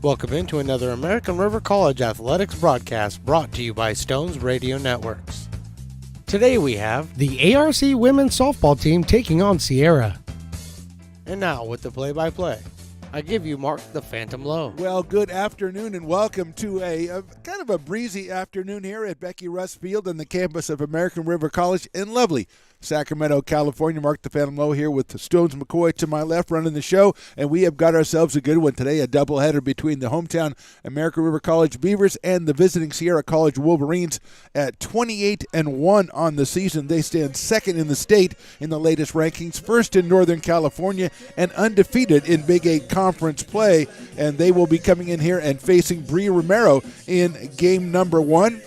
Welcome into another American River College Athletics broadcast brought to you by Stones Radio Networks. Today we have the ARC women's softball team taking on Sierra. And now with the play-by-play, I give you Mark the Phantom Lowe. Well, good afternoon and welcome to a kind of a breezy afternoon here at Becky Russ Field on the campus of American River College in lovely Sacramento, California. Mark the Phantom Lowe here with Stones McCoy to my left running the show, and we have got ourselves a good one today, a doubleheader between the hometown American River College Beavers and the visiting Sierra College Wolverines at 28-1 on the season. They stand second in the state in the latest rankings, first in Northern California, and undefeated in Big 8 conference play, and they will be coming in here and facing Bree Romero in game number 1.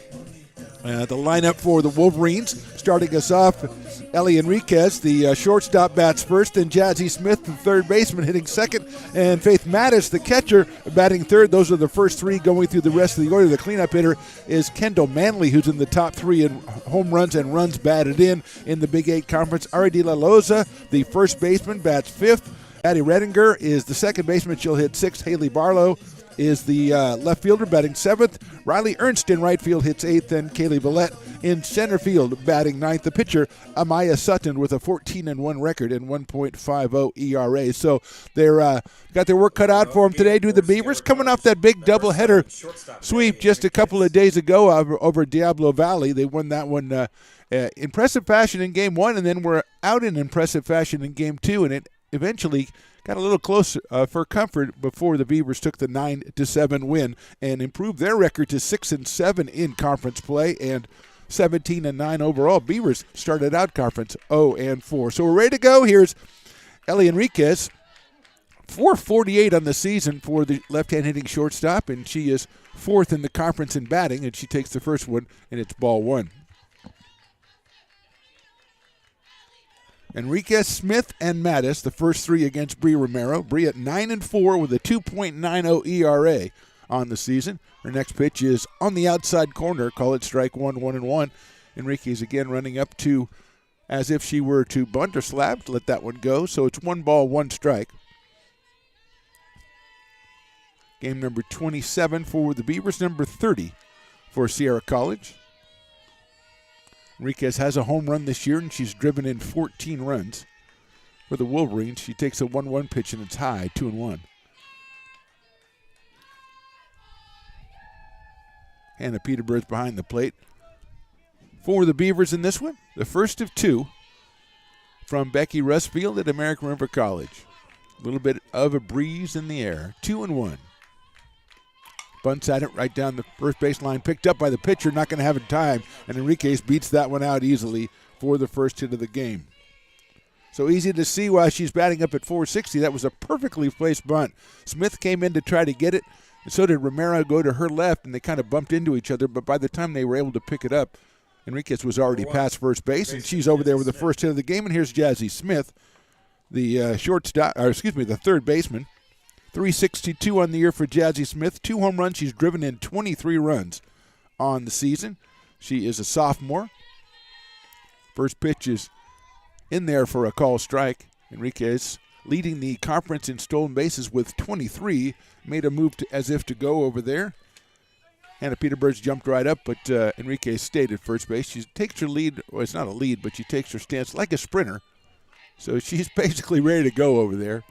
The lineup for the Wolverines, starting us off, Ellie Enriquez, the shortstop, bats first, then Jazzy Smith, the third baseman, hitting second, and Faith Mattis, the catcher, batting third. Those are the first three. Going through the rest of the order, the cleanup hitter is Kendall Manley, who's in the top three in home runs and runs batted in the Big 8 Conference. Ari De La Loza, the first baseman, bats fifth. Addie Redinger is the second baseman. She'll hit sixth. Haley Barlow is the left fielder, batting seventh. Riley Ernst in right field hits eighth, and Kaylee Villette in center field, batting ninth. The pitcher, Amaya Sutton, with a 14-1 record and 1.50 ERA. So they're got their work cut out for them today. Do the Beavers coming off that big doubleheader sweep just a couple of days ago over Diablo Valley. They won that one impressive fashion in game 1, and then were out in impressive fashion in game 2, and it eventually got a little close for comfort before the Beavers took the 9-7 win and improved their record to 6-7 in conference play and 17-9 overall. Beavers started out conference 0-4. So we're ready to go. Here's Ellie Enriquez, 448 on the season for the left-hand hitting shortstop, and she is fourth in the conference in batting, and she takes the first one, and it's ball one. Enriquez, Smith, and Mattis, the first three against Bree Romero. Bree at 9-4 with a 2.90 ERA on the season. Her next pitch is on the outside corner. Call it strike one, 1-1. Enriquez again running up to as if she were to bunt or slap to let that one go. So it's 1 ball, 1 strike. Game number 27 for the Beavers, number 30 for Sierra College. Enriquez has a home run this year, and she's driven in 14 runs. For the Wolverines, she takes a 1-1 pitch, and it's high, 2-1. Hannah Peterbird's behind the plate. For the Beavers in this one, the first of two from Becky Russ Field at American River College. A little bit of a breeze in the air, 2-1. Bunts at it right down the first baseline, picked up by the pitcher, not going to have it time, and Enriquez beats that one out easily for the first hit of the game. So easy to see why she's batting up at 460. That was a perfectly placed bunt. Smith came in to try to get it, and so did Romero go to her left, and they kind of bumped into each other, but by the time they were able to pick it up, Enriquez was already past first base, and she's over there with the first hit of the game, and here's Jazzy Smith, the the third baseman. 362 on the year for Jazzy Smith. 2 home runs. She's driven in 23 runs on the season. She is a sophomore. First pitch is in there for a call strike. Enriquez leading the conference in stolen bases with 23. Made a move as if to go over there. Hannah Peterbird's jumped right up, but Enriquez stayed at first base. She takes her lead. Well, it's not a lead, but she takes her stance like a sprinter. So she's basically ready to go over there.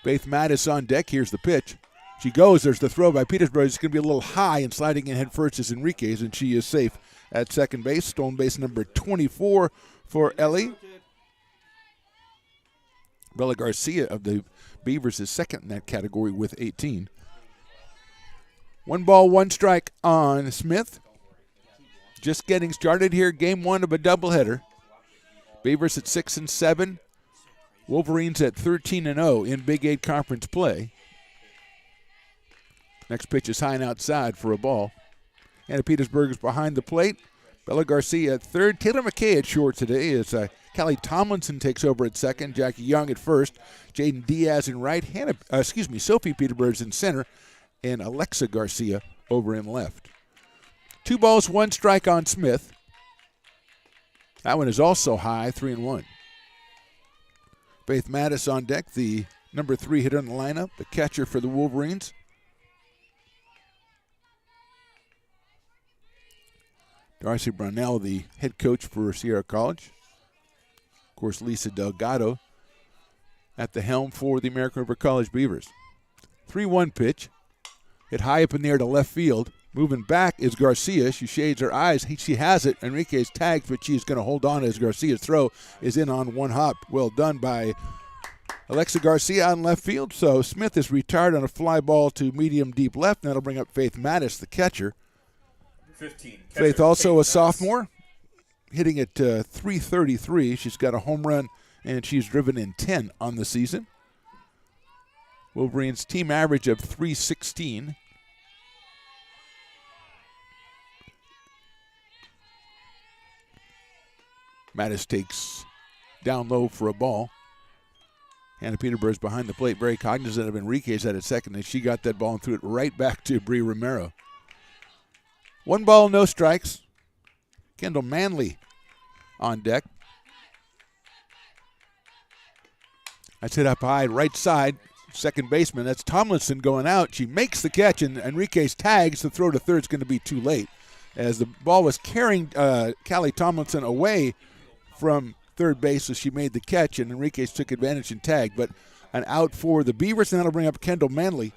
Faith Mattis on deck. Here's the pitch. She goes. There's the throw by Petersburg. It's going to be a little high, and sliding in head first is Enriquez, and she is safe at second base. Stolen base number 24 for Ellie. Bella Garcia of the Beavers is second in that category with 18. 1 ball, 1 strike on Smith. Just getting started here. Game 1 of a doubleheader. Beavers at 6-7. Wolverines at 13-0 in Big 8 conference play. Next pitch is high and outside for a ball. Hannah Petersburg is behind the plate. Bella Garcia at third. Taylor McKay at short today as Callie Tomlinson takes over at second. Jackie Young at first. Jaden Diaz in right. Sophie Petersburg's in center. And Alexa Garcia over in left. 2 balls, 1 strike on Smith. That one is also high, 3-1. Faith Mattis on deck, the number 3 hitter in the lineup, the catcher for the Wolverines. Darcy Brownell, the head coach for Sierra College. Of course, Lisa Delgado at the helm for the American River College Beavers. 3-1 pitch. Hit high up in the air to left field. Moving back is Garcia. She shades her eyes. She has it. Enriquez tagged, but she's going to hold on as Garcia's throw is in on one hop. Well done by Alexa Garcia on left field. So Smith is retired on a fly ball to medium deep left. And that'll bring up Faith Mattis, the catcher. 15. Faith also a sophomore, hitting at .333. She's got a home run, and she's driven in 10 on the season. Wolverines team average of .316. Mattis takes down low for a ball. Hannah Peterburg's behind the plate, very cognizant of Enriquez at second, and she got that ball and threw it right back to Bree Romero. 1 ball, no strikes. Kendall Manley on deck. That's hit up high, right side, second baseman. That's Tomlinson going out. She makes the catch, and Enriquez tags. The throw to third is going to be too late, as the ball was carrying Callie Tomlinson away from third base as she made the catch, and Enriquez took advantage and tagged. But an out for the Beavers, and that'll bring up Kendall Manley.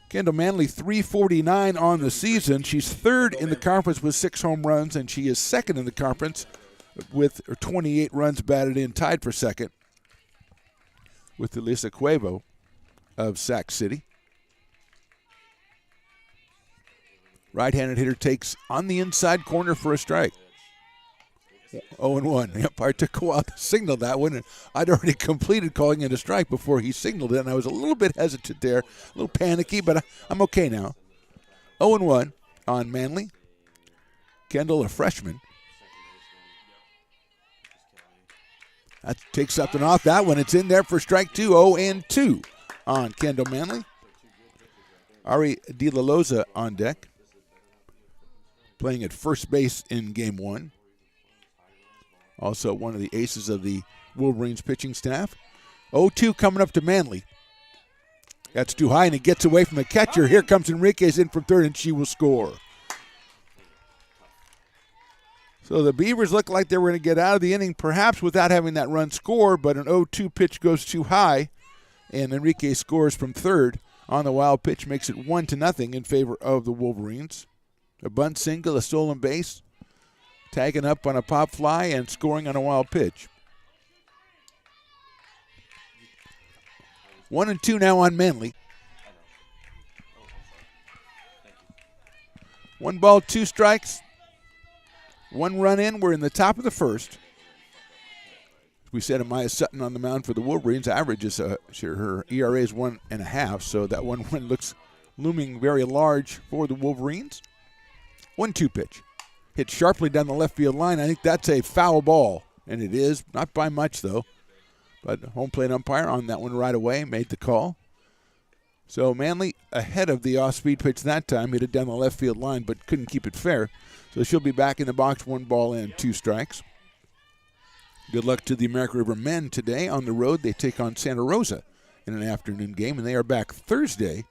Kendall Manley, .349 on the season. She's third in the conference with 6 home runs, and she is second in the conference with 28 runs batted in, tied for second with Elisa Cuevo of Sac City. Right-handed hitter takes on the inside corner for a strike. 0-1. Yep, I took a while to signal that one, and I'd already completed calling it a strike before he signaled it, and I was a little bit hesitant there, a little panicky, but I'm okay now. 0-1 on Manley. Kendall, a freshman. That takes something off that one. It's in there for strike 2. 0-2 on Kendall Manley. Ari De La Loza on deck, playing at first base in game 1. Also one of the aces of the Wolverines pitching staff. 0-2 coming up to Manley. That's too high, and it gets away from the catcher. Here comes Enriquez in from third, and she will score. So the Beavers look like they were going to get out of the inning, perhaps without having that run score, but an 0-2 pitch goes too high, and Enriquez scores from third on the wild pitch, makes it 1-0 in favor of the Wolverines. A bunt single, a stolen base, tagging up on a pop fly, and scoring on a wild pitch. 1-2 now on Manley. 1 ball, 2 strikes. 1 run in. We're in the top of the first. We said Amaya Sutton on the mound for the Wolverines. Averages her ERA is 1.5, so that 1 win looks looming very large for the Wolverines. 1-2 pitch. Hit sharply down the left field line. I think that's a foul ball, and it is. Not by much, though. But home plate umpire on that one right away made the call. So Manley ahead of the off-speed pitch that time. Hit it down the left field line, but couldn't keep it fair. So she'll be back in the box, 1 ball and 2 strikes. Good luck to the American River men today. On the road, they take on Santa Rosa in an afternoon game, and they are back Thursday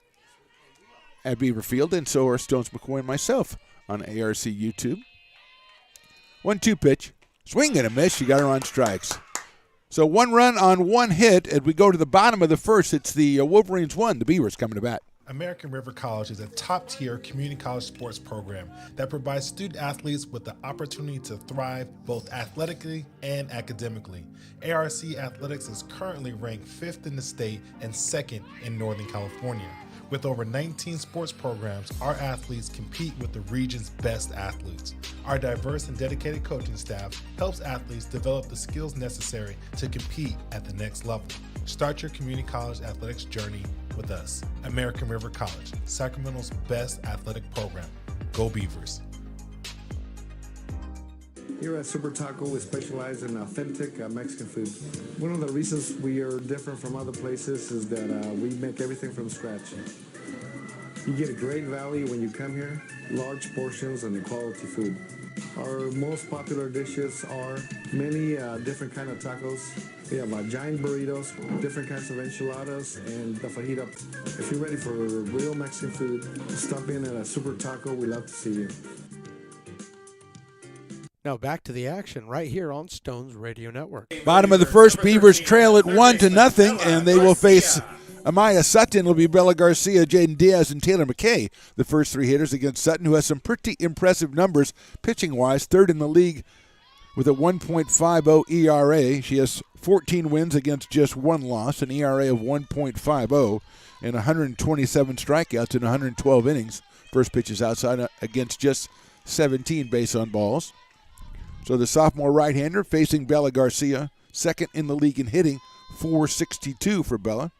at Beaver Field, and so are Stones McCoy and myself on ARC YouTube. 1-2 pitch. Swing and a miss. She got her on strikes. So 1 run on 1 hit. As we go to the bottom of the first, it's the Wolverines 1. The Beavers coming to bat. American River College is a top-tier community college sports program that provides student athletes with the opportunity to thrive both athletically and academically. ARC Athletics is currently ranked 5th in the state and 2nd in Northern California. With over 19 sports programs, our athletes compete with the region's best athletes. Our diverse and dedicated coaching staff helps athletes develop the skills necessary to compete at the next level. Start your community college athletics journey with us. American River College, Sacramento's best athletic program. Go Beavers. Here at Super Taco, we specialize in authentic Mexican food. One of the reasons we are different from other places is that we make everything from scratch. You get a great value when you come here, large portions and quality food. Our most popular dishes are many different kind of tacos. We have giant burritos, different kinds of enchiladas, and the fajita. If you're ready for real Mexican food, stop in at a Super Taco. We'd love to see you. Now back to the action right here on Stones Radio Network. Bottom of the first, Beavers trail at 1-0, and they will face Amaya Sutton. It'll be Bella Garcia, Jaden Diaz, and Taylor McKay, the first three hitters against Sutton, who has some pretty impressive numbers pitching-wise. Third in the league with a 1.50 ERA. She has 14 wins against just one loss, an ERA of 1.50, and 127 strikeouts in 112 innings. First pitch is outside against just 17 base on balls. So the sophomore right-hander facing Bella Garcia, second in the league in hitting, 462 for Bella.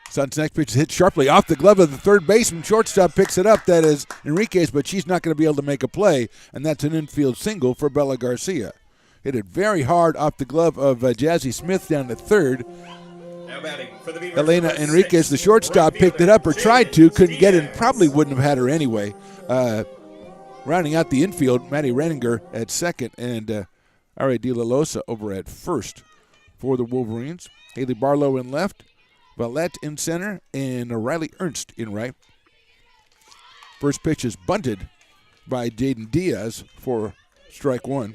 Sutton's next pitch is hit sharply off the glove of the third baseman. Shortstop picks it up. That is Enriquez, but she's not going to be able to make a play, and that's an infield single for Bella Garcia. Hit it very hard off the glove of Jazzy Smith down at third. Elena Enriquez, the shortstop, picked it up or tried to, couldn't get it, and probably wouldn't have had her anyway. Rounding out the infield, Maddie Renninger at second, and Ari De La Losa over at first for the Wolverines. Haley Barlow in left, Valette in center, and Riley Ernst in right. First pitch is bunted by Jaden Diaz for strike one.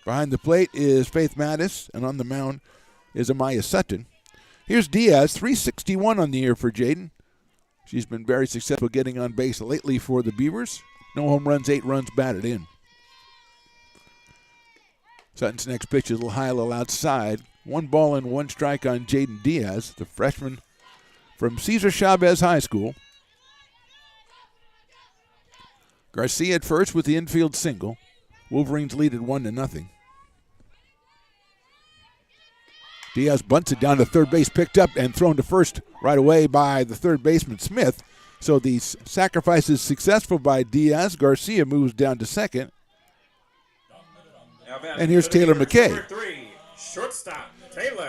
Behind the plate is Faith Mattis, and on the mound is Amaya Sutton. Here's Diaz, 361 on the year for Jaden. She's been very successful getting on base lately for the Beavers. No home runs, 8 runs batted in. Sutton's next pitch is a little high, a little outside. 1 ball and 1 strike on Jaden Diaz, the freshman from Cesar Chavez High School. Garcia at first with the infield single. Wolverines lead at 1-0. Diaz bunts it down to third base, picked up and thrown to first right away by the third baseman Smith. So the sacrifice is successful by Diaz. Garcia moves down to second. And here's Taylor McKay.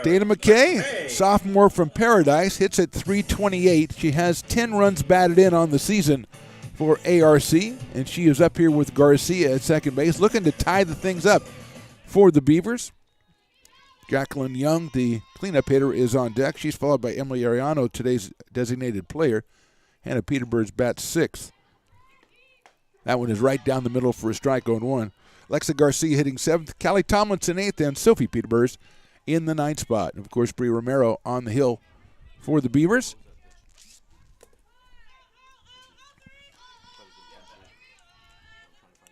Taylor McKay, sophomore from Paradise, hits at .328. She has 10 runs batted in on the season for ARC, and she is up here with Garcia at second base, looking to tie the things up for the Beavers. Jacqueline Young, the cleanup hitter, is on deck. She's followed by Emily Ariano, today's designated player. Hannah Peterbird's bat sixth. That one is right down the middle for a strike on one. Lexa Garcia hitting seventh, Callie Tomlinson eighth, and Sophie Peterburs in the ninth spot. And of course, Bree Romero on the hill for the Beavers.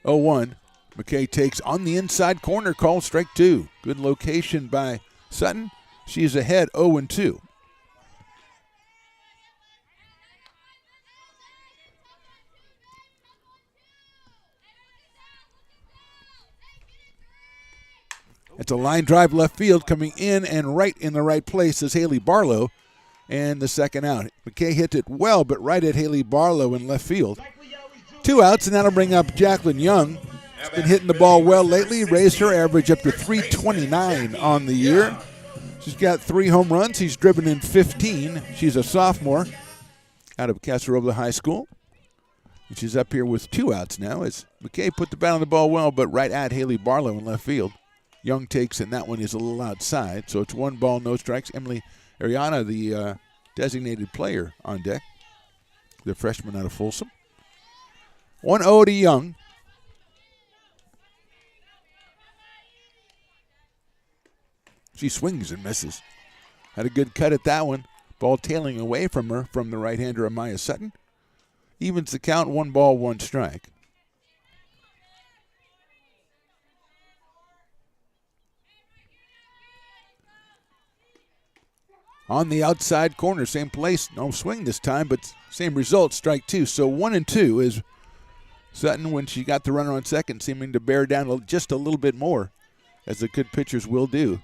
Oh, 1. McKay takes on the inside corner, call strike two. Good location by Sutton. She's ahead 0-2. It's a line drive left field, coming in and right in the right place is Haley Barlow, and the second out. McKay hit it well, but right at Haley Barlow in left field. 2 outs, and that'll bring up Jacqueline Young. She's been hitting the ball well lately, raised her average up to .329 on the year. She's got 3 home runs. She's driven in 15. She's a sophomore out of Casa Robles High School. And she's up here with 2 outs now as McKay put the bat on the ball well, but right at Haley Barlow in left field. Young takes, and that one is a little outside. So it's 1 ball, no strikes. Emily Ariana, the designated player, on deck. The freshman out of Folsom. 1-0 to Young. She swings and misses. Had a good cut at that one. Ball tailing away from her from the right-hander Amaya Sutton. Evens the count, 1 ball, 1 strike. On the outside corner, same place, no swing this time, but same result, strike 2. So 1-2 is Sutton when she got the runner on second, seeming to bear down just a little bit more, as the good pitchers will do.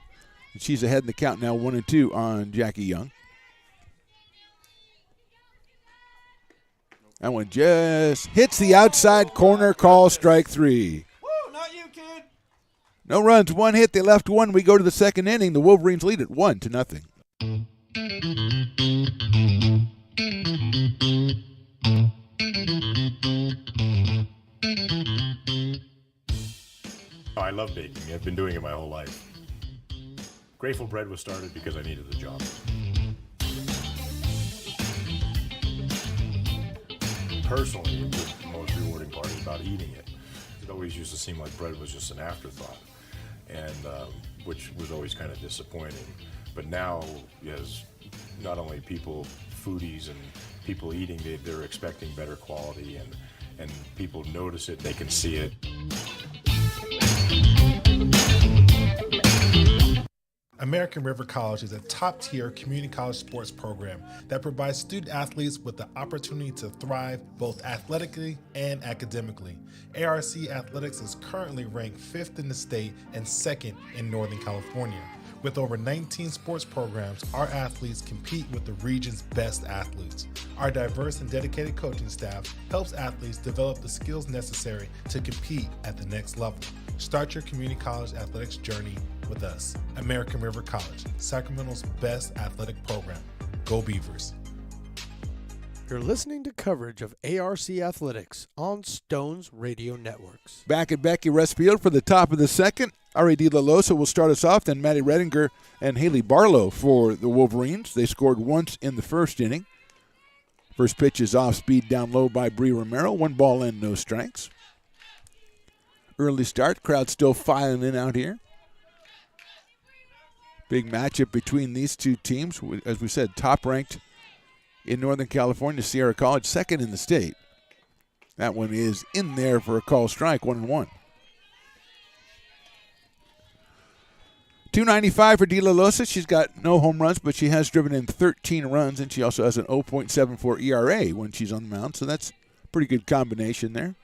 And she's ahead in the count now, 1-2 on Jackie Young. That one just hits the outside corner, call strike 3. Woo, not you, kid. No runs, 1 hit, they left 1. We go to the second inning. The Wolverines lead it 1-0. I love baking. I've been doing it my whole life. Grateful Bread was started because I needed the job. Personally, the most rewarding part is about eating it. It always used to seem like bread was just an afterthought, and which was always kind of disappointing. But now, as not only people, foodies and people eating, they're expecting better quality, and people notice it, they can see it. American River College is a top-tier community college sports program that provides student athletes with the opportunity to thrive both athletically and academically. ARC Athletics is currently ranked 5th in the state and 2nd in Northern California. With over 19 sports programs, our athletes compete with the region's best athletes. Our diverse and dedicated coaching staff helps athletes develop the skills necessary to compete at the next level. Start your community college athletics journey with us. American River College, Sacramento's best athletic program. Go Beavers. You're listening to coverage of ARC Athletics on Stones Radio Networks. Back at Becky Russ Field for the top of the second. Ari De La Losa will start us off, then Maddie Redinger and Haley Barlow for the Wolverines. They scored once in the first inning. First pitch is off speed down low by Bree Romero. 1 ball and no strikes. Early start. Crowd still filing in out here. Big matchup between these two teams. As we said, top ranked in Northern California, Sierra College, 2nd in the state. That one is in there for a call strike, 1-1. 295 for De La Losa. She's got no home runs, but she has driven in 13 runs, and she also has an 0.74 ERA when she's on the mound, so that's a pretty good combination there.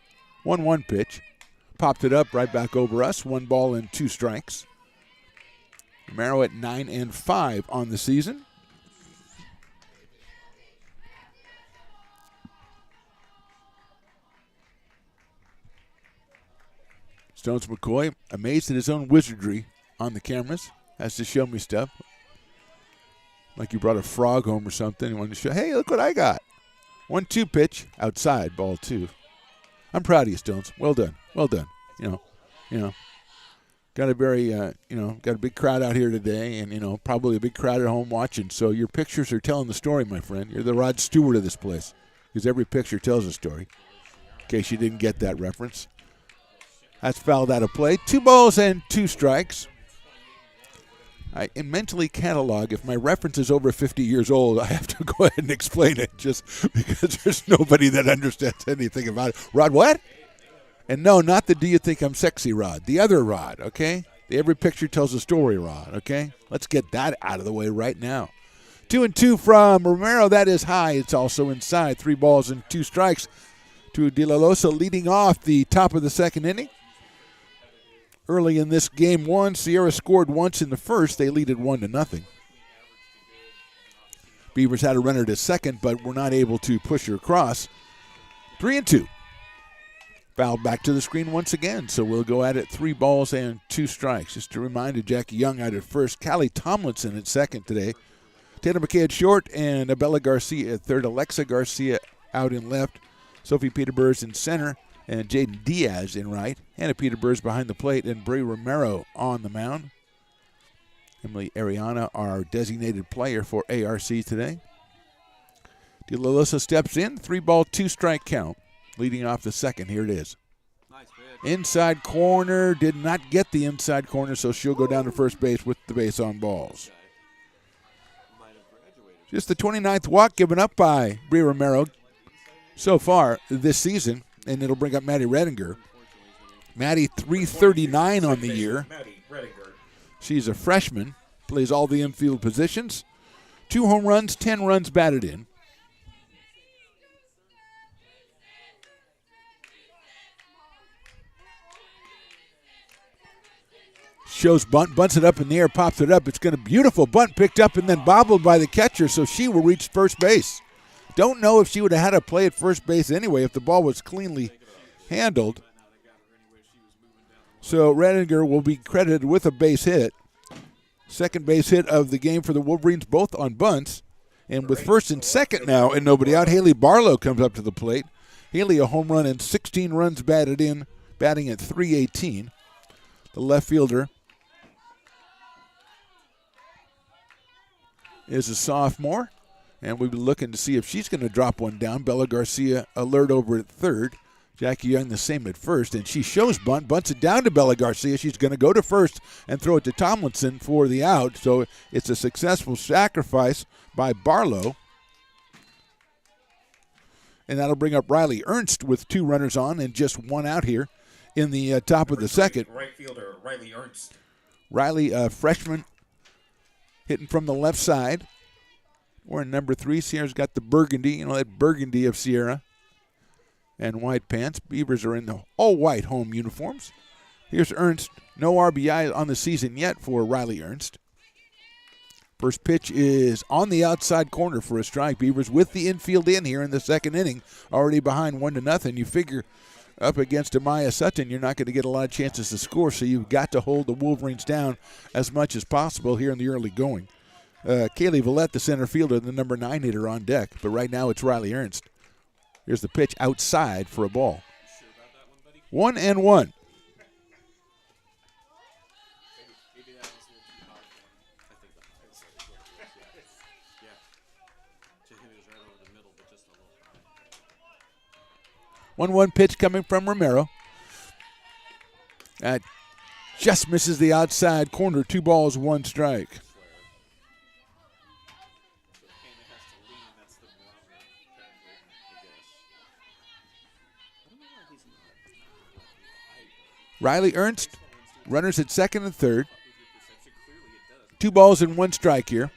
1-1 pitch. Popped it up right back over us. 1 ball and 2 strikes. Romero at 9-5 on the season. Stones McCoy, amazed at his own wizardry on the cameras, has to show me stuff. Like you brought a frog home or something. You wanted to show, hey, look what I got. 1-2 pitch, outside, ball 2. I'm proud of you, Stones. Well done. Well done. You know. Got a very, got a big crowd out here today, and, probably a big crowd at home watching. So your pictures are telling the story, my friend. You're the Rod Stewart of this place, because every picture tells a story, in case you didn't get that reference. That's fouled out of play. 2 balls and 2 strikes. I mentally catalog, if my reference is over 50 years old, I have to go ahead and explain it, just because there's nobody that understands anything about it. Rod, what? And no, not the do you think I'm sexy Rod. The other Rod, okay? The every picture tells a story Rod, okay? Let's get that out of the way right now. 2-2 from Romero. That is high. It's also inside. 3 balls and 2 strikes to De La Losa, leading off the top of the second inning. Early in this game 1, Sierra scored once in the first. They lead it 1-0. Beavers had a runner to second, but were not able to push her across. 3-2. Fouled back to the screen once again, so we'll go at it 3 balls and 2 strikes. Just a reminder, Jackie Young out at first, Callie Tomlinson at second today. Taylor McKay at short, and Bella Garcia at third. Alexa Garcia out in left. Sophie Peterburs in center, and Jaden Diaz in right. Hannah Peterburs behind the plate, and Brie Romero on the mound. Emily Ariana, our designated player for ARC today. De La Losa steps in, 3 ball, 2 strike count. Leading off the second, here it is. Inside corner, did not get the inside corner, so she'll go down to first base with the base on balls. Just the 29th walk given up by Brie Romero so far this season, and it'll bring up Maddie Redinger. Maddie, 339 on the year. She's a freshman, plays all the infield positions. 2 home runs, 10 runs batted in. Shows bunt, bunts it up in the air, pops it up. It's going to beautiful bunt picked up and then bobbled by the catcher, so she will reach first base. Don't know if she would have had to play at first base anyway if the ball was cleanly handled. So Redinger will be credited with a base hit. Second base hit of the game for the Wolverines, both on bunts. And with first and second now and nobody out, Haley Barlow comes up to the plate. Haley a home run and 16 runs batted in, batting at .318. The left fielder is a sophomore, and we'll be looking to see if she's going to drop one down. Bella Garcia alert over at third. Jackie Young the same at first, and she shows bunt, bunts it down to Bella Garcia. She's going to go to first and throw it to Tomlinson for the out. So it's a successful sacrifice by Barlow. And that'll bring up Riley Ernst with 2 runners on and just 1 out here in the top of the second. Right fielder Riley Ernst. Riley, a freshman, hitting from the left side. Wearing number 3. Sierra's got the burgundy, that burgundy of Sierra. And white pants. Beavers are in the all-white home uniforms. Here's Ernst. No RBI on the season yet for Riley Ernst. First pitch is on the outside corner for a strike. Beavers with the infield in here in the second inning. Already behind 1-0. You figure up against Amaya Sutton, you're not going to get a lot of chances to score, so you've got to hold the Wolverines down as much as possible here in the early going. Kaylee Villette, the center fielder, the number 9 hitter on deck. But right now it's Riley Ernst. Here's the pitch outside for a ball. 1-1. One pitch coming from Romero. That just misses the outside corner. 2 balls, 1 strike. Riley Ernst, runners at second and third. 2 balls and 1 strike here.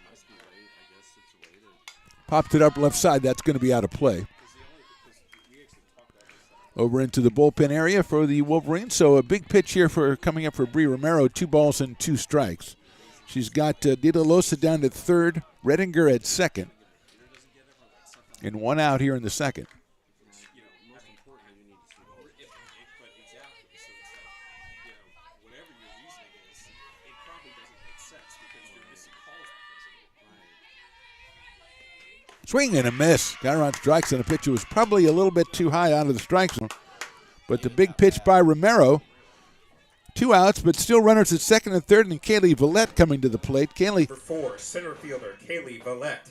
Popped it up left side. That's going to be out of play. Over into the bullpen area for the Wolverines. So a big pitch here coming up for Bree Romero. 2 balls and 2 strikes. She's got Dita Losa down at third, Redinger at second, and 1 out here in the second. Swing and a miss. Got her on strikes, and the pitch was probably a little bit too high out of the strike zone. But the big pitch by Romero. 2 outs, but still runners at second and third, and Kaylee Villette coming to the plate. Kaylee, Number 4, center fielder Kaylee Villette.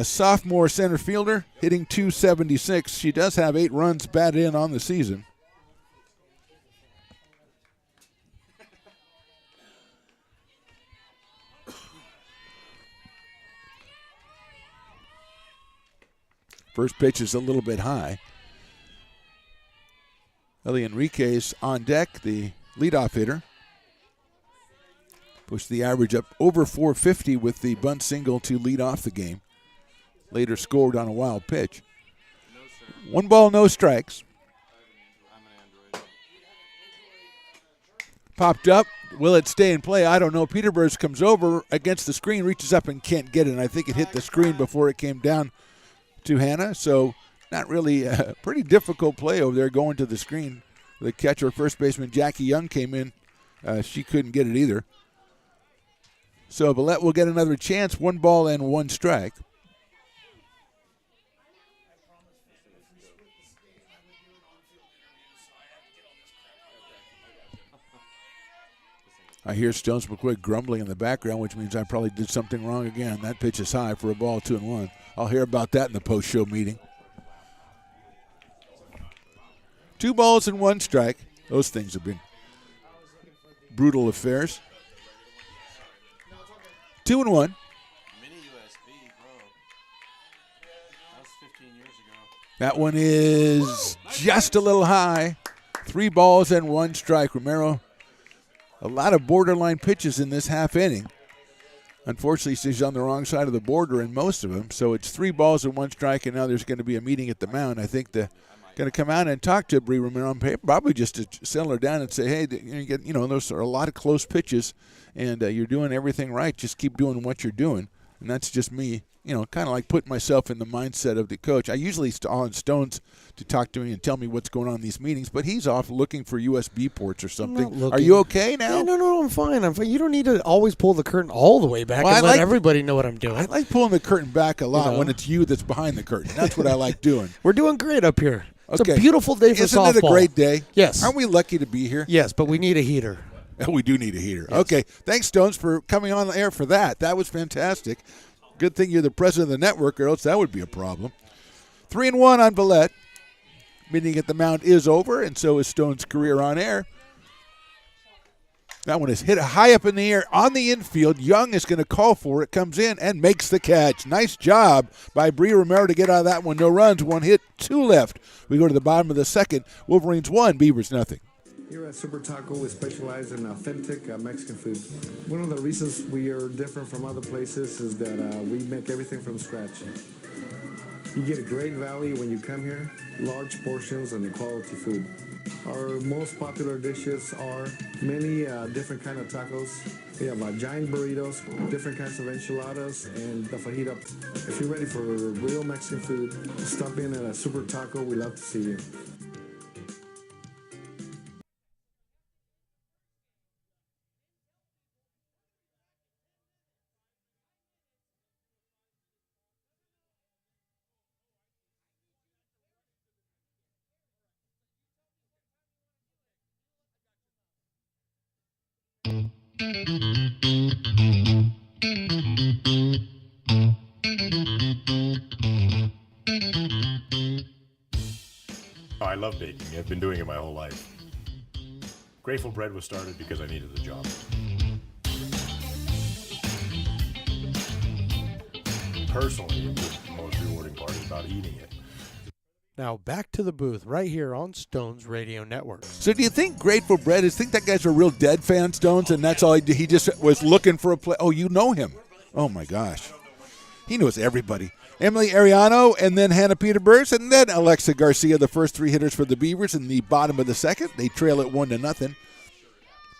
sophomore center fielder, hitting .276. She does have 8 runs batted in on the season. First pitch is a little bit high. Ellie Enriquez on deck, the leadoff hitter. Pushed the average up over 450 with the bunt single to lead off the game. Later scored on a wild pitch. 1 ball, no strikes. Popped up. Will it stay in play? I don't know. Peterborough comes over against the screen, reaches up and can't get it. And I think it hit the screen before it came down to Hannah. So not really a pretty difficult play over there going to the screen. The catcher, first baseman Jackie Young came in. She couldn't get it either. So Villette will get another chance. 1 ball and 1 strike. I hear Stones McQuigg grumbling in the background, which means I probably did something wrong again. That pitch is high for a ball, 2-1. I'll hear about that in the post-show meeting. 2 balls and 1 strike. Those things have been brutal affairs. 2-1. Mini USB, bro. That was 15 years ago. That one is just a little high. 3 balls and 1 strike. Romero, a lot of borderline pitches in this half inning. Unfortunately, she's on the wrong side of the border in most of them. So it's 3 balls and 1 strike, and now there's going to be a meeting at the mound. I think they're going to come out and talk to Bree Romero, probably just to settle her down and say, hey, those are a lot of close pitches, and you're doing everything right. Just keep doing what you're doing. And that's just me, kind of like putting myself in the mindset of the coach. I usually on Stones to talk to me and tell me what's going on in these meetings, but he's off looking for USB ports or something. Are you okay now? Yeah, no, I'm fine. You don't need to always pull the curtain all the way back and let everybody know what I'm doing. I like pulling the curtain back a lot when it's you that's behind the curtain. That's what I like doing. We're doing great up here. It's okay. a beautiful day for softball. Isn't it a great day? Yes. Aren't we lucky to be here? Yes, but we need a heater. We do need a heater. Yes. Okay. Thanks, Stones, for coming on the air for that. That was fantastic. Good thing you're the president of the network, or else that would be a problem. 3-1 on Villette. Meeting at the mound is over, and so is Stone's career on air. That one is hit high up in the air on the infield. Young is going to call for it, comes in, and makes the catch. Nice job by Brie Romero to get out of that one. No runs, 1 hit, 2 left. We go to the bottom of the second. Wolverines 1, Beavers nothing. Here at Super Taco, we specialize in authentic Mexican food. One of the reasons we are different from other places is that we make everything from scratch. You get a great value when you come here, large portions and quality food. Our most popular dishes are many different kind of tacos. We have giant burritos, different kinds of enchiladas, and the fajita. If you're ready for real Mexican food, stop in at a Super Taco. We'd love to see you. I love baking. I've been doing it my whole life. Grateful Bread was started because I needed the job. Personally, the most rewarding part is about eating it. Now back to the booth right here on Stones Radio Network. So do you think Grateful Bread is, think that guy's a real Dead fan, Stones, and that's all he did? He just was looking for a play. Oh, you know him. Oh, my gosh. He knows everybody. Emily Ariano, and then Hannah Peterburs, and then Alexa Garcia, the first 3 hitters for the Beavers in the bottom of the second. They trail it 1-0.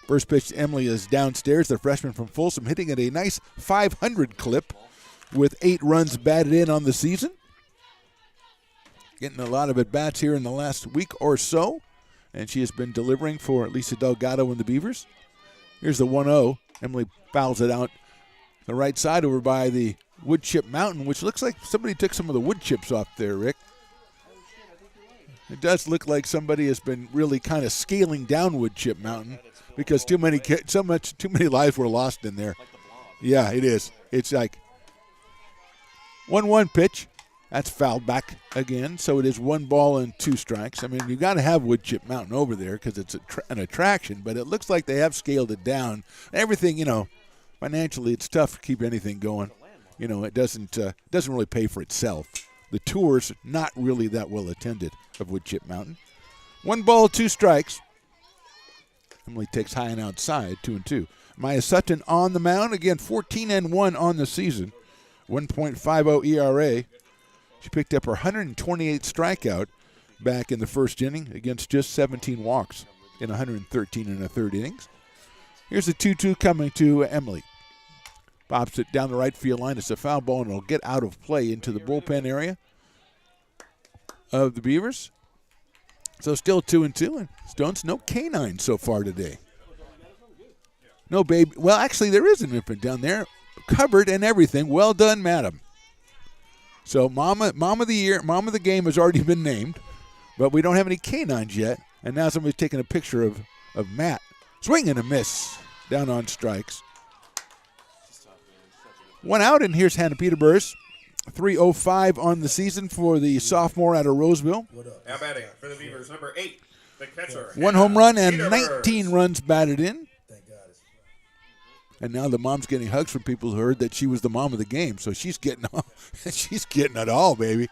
First pitch to Emily is downstairs, the freshman from Folsom, hitting at a nice 500 clip with 8 runs batted in on the season. Getting a lot of at-bats here in the last week or so, and she has been delivering for Lisa Delgado and the Beavers. Here's the 1-0. Emily fouls it out the right side over by the wood chip mountain, which looks like somebody took some of the wood chips off there, Rick. It does look like somebody has been really kind of scaling down wood chip mountain because too many lives were lost in there. Yeah, it is. It's like 1-1 pitch. That's fouled back again, so it is 1 ball and 2 strikes. I mean, you got to have wood chip mountain over there because it's an attraction, but it looks like they have scaled it down. Everything, financially, it's tough to keep anything going. It doesn't really pay for itself. The tour's not really that well attended of Wood Chip Mountain. 1 ball, 2 strikes. Emily takes high and outside, 2-2. Maya Sutton on the mound, again 14-1 on the season, 1.50 ERA. She picked up her 128th strikeout back in the first inning against just 17 walks in 113 1/3 innings. Here's the 2-2 coming to Emily. Pops it down the right field line. It's a foul ball, and it'll get out of play into the bullpen area of the Beavers. So still 2-2, and Stones, no canine so far today. No baby. Well, actually, there is an infant down there, covered and everything. Well done, madam. So mom of the game has already been named, but we don't have any canines yet. And now somebody's taking a picture of Matt. Swing and a miss down on strikes. 1 out, and here's Hannah Peterburs. 3.05 on the season for the sophomore out of Roseville. Now batting for the Beavers, number 8, the catcher. 1 home run and 19 runs batted in. And now the mom's getting hugs from people who heard that she was the mom of the game. So she's getting it all, baby.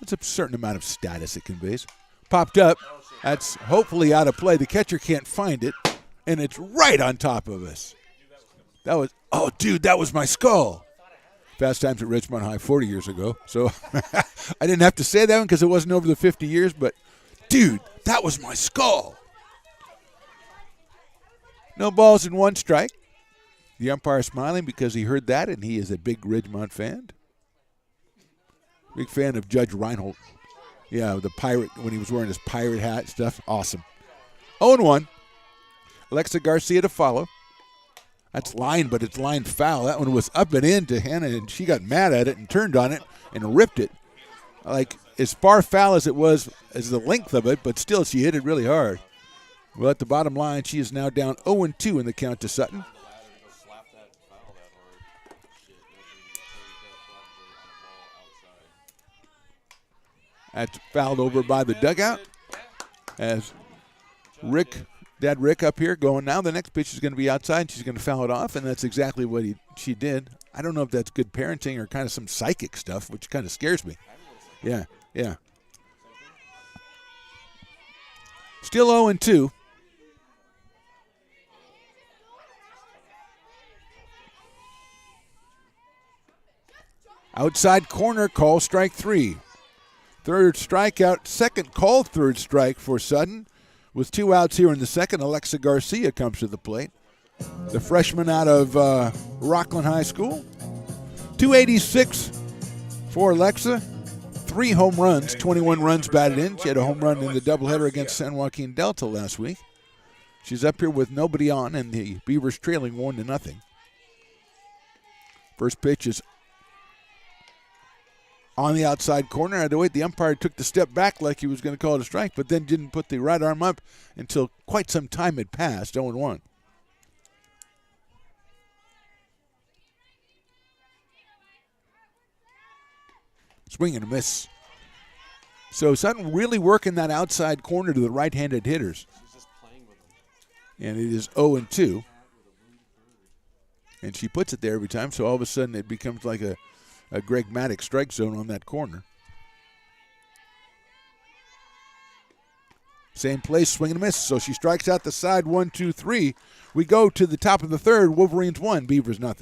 That's a certain amount of status it conveys. Popped up. That's hopefully out of play. The catcher can't find it, and it's right on top of us. That was my skull. Fast Times at Ridgemont High 40 years ago. So I didn't have to say that one because it wasn't over the 50 years, but, dude, that was my skull. No balls and 1 strike. The umpire smiling because he heard that, and he is a big Ridgemont fan. Big fan of Judge Reinhold. Yeah, the pirate, when he was wearing his pirate hat stuff. Awesome. 0-1. Alexa Garcia to follow. That's line, but it's line foul. That one was up and in to Hannah, and she got mad at it and turned on it and ripped it. Like, as far foul as it was as the length of it, but still she hit it really hard. Well, at the bottom line, she is now down 0-2 in the count to Sutton. That's fouled over by the dugout as Dad Rick up here going, now the next pitch is going to be outside and she's going to foul it off, and that's exactly what she did. I don't know if that's good parenting or kind of some psychic stuff, which kind of scares me. Yeah. Still 0-2. Outside corner call, strike 3. Third strikeout, second called third strike for Sutton. With 2 outs here in the second, Alexa Garcia comes to the plate. The freshman out of Rockland High School. 286 for Alexa. 3 home runs, 21 runs batted in. She had a home run in the doubleheader against San Joaquin Delta last week. She's up here with nobody on, and the Beavers trailing 1-0. First pitch is on the outside corner. I had to wait. The umpire took the step back like he was going to call it a strike, but then didn't put the right arm up until quite some time had passed, 0-1. Swing and a miss. So Sutton really working that outside corner to the right-handed hitters. And it is 0-2. And she puts it there every time, so all of a sudden it becomes like a Greg Maddox strike zone on that corner. Same place, swing and a miss. So she strikes out the side, 1-2-3. We go to the top of the third. Wolverines 1, Beavers 0.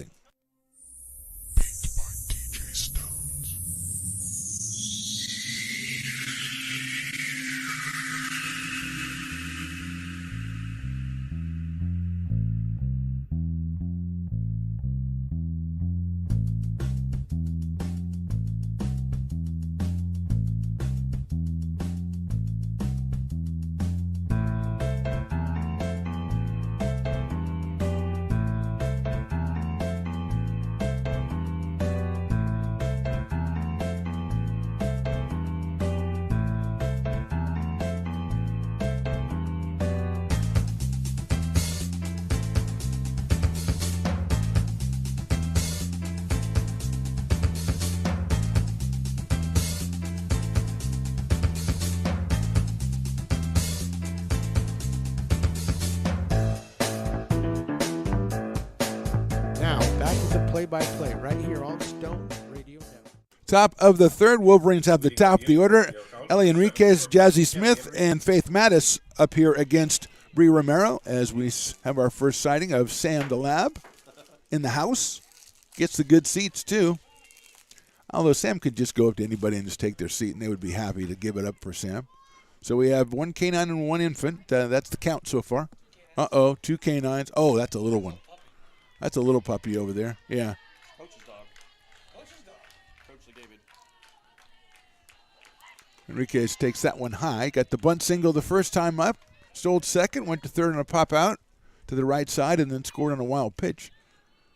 Play-by-play right here on Stones Radio Network. Top of the third, Wolverines have the top of the order. Ellie Enriquez, Jazzy Smith, and Faith Mattis up here against Bree Romero as we have our first sighting of Sam the Lab in the house. Gets the good seats, too. Although Sam could just go up to anybody and just take their seat, and they would be happy to give it up for Sam. So we have 1 canine and 1 infant. That's the count so far. 2 canines. Oh, that's a little one. That's a little puppy over there. Yeah. Coach's dog. Coach David. Enriquez takes that one high. Got the bunt single the first time up. Stole second. Went to third on a pop out to the right side and then scored on a wild pitch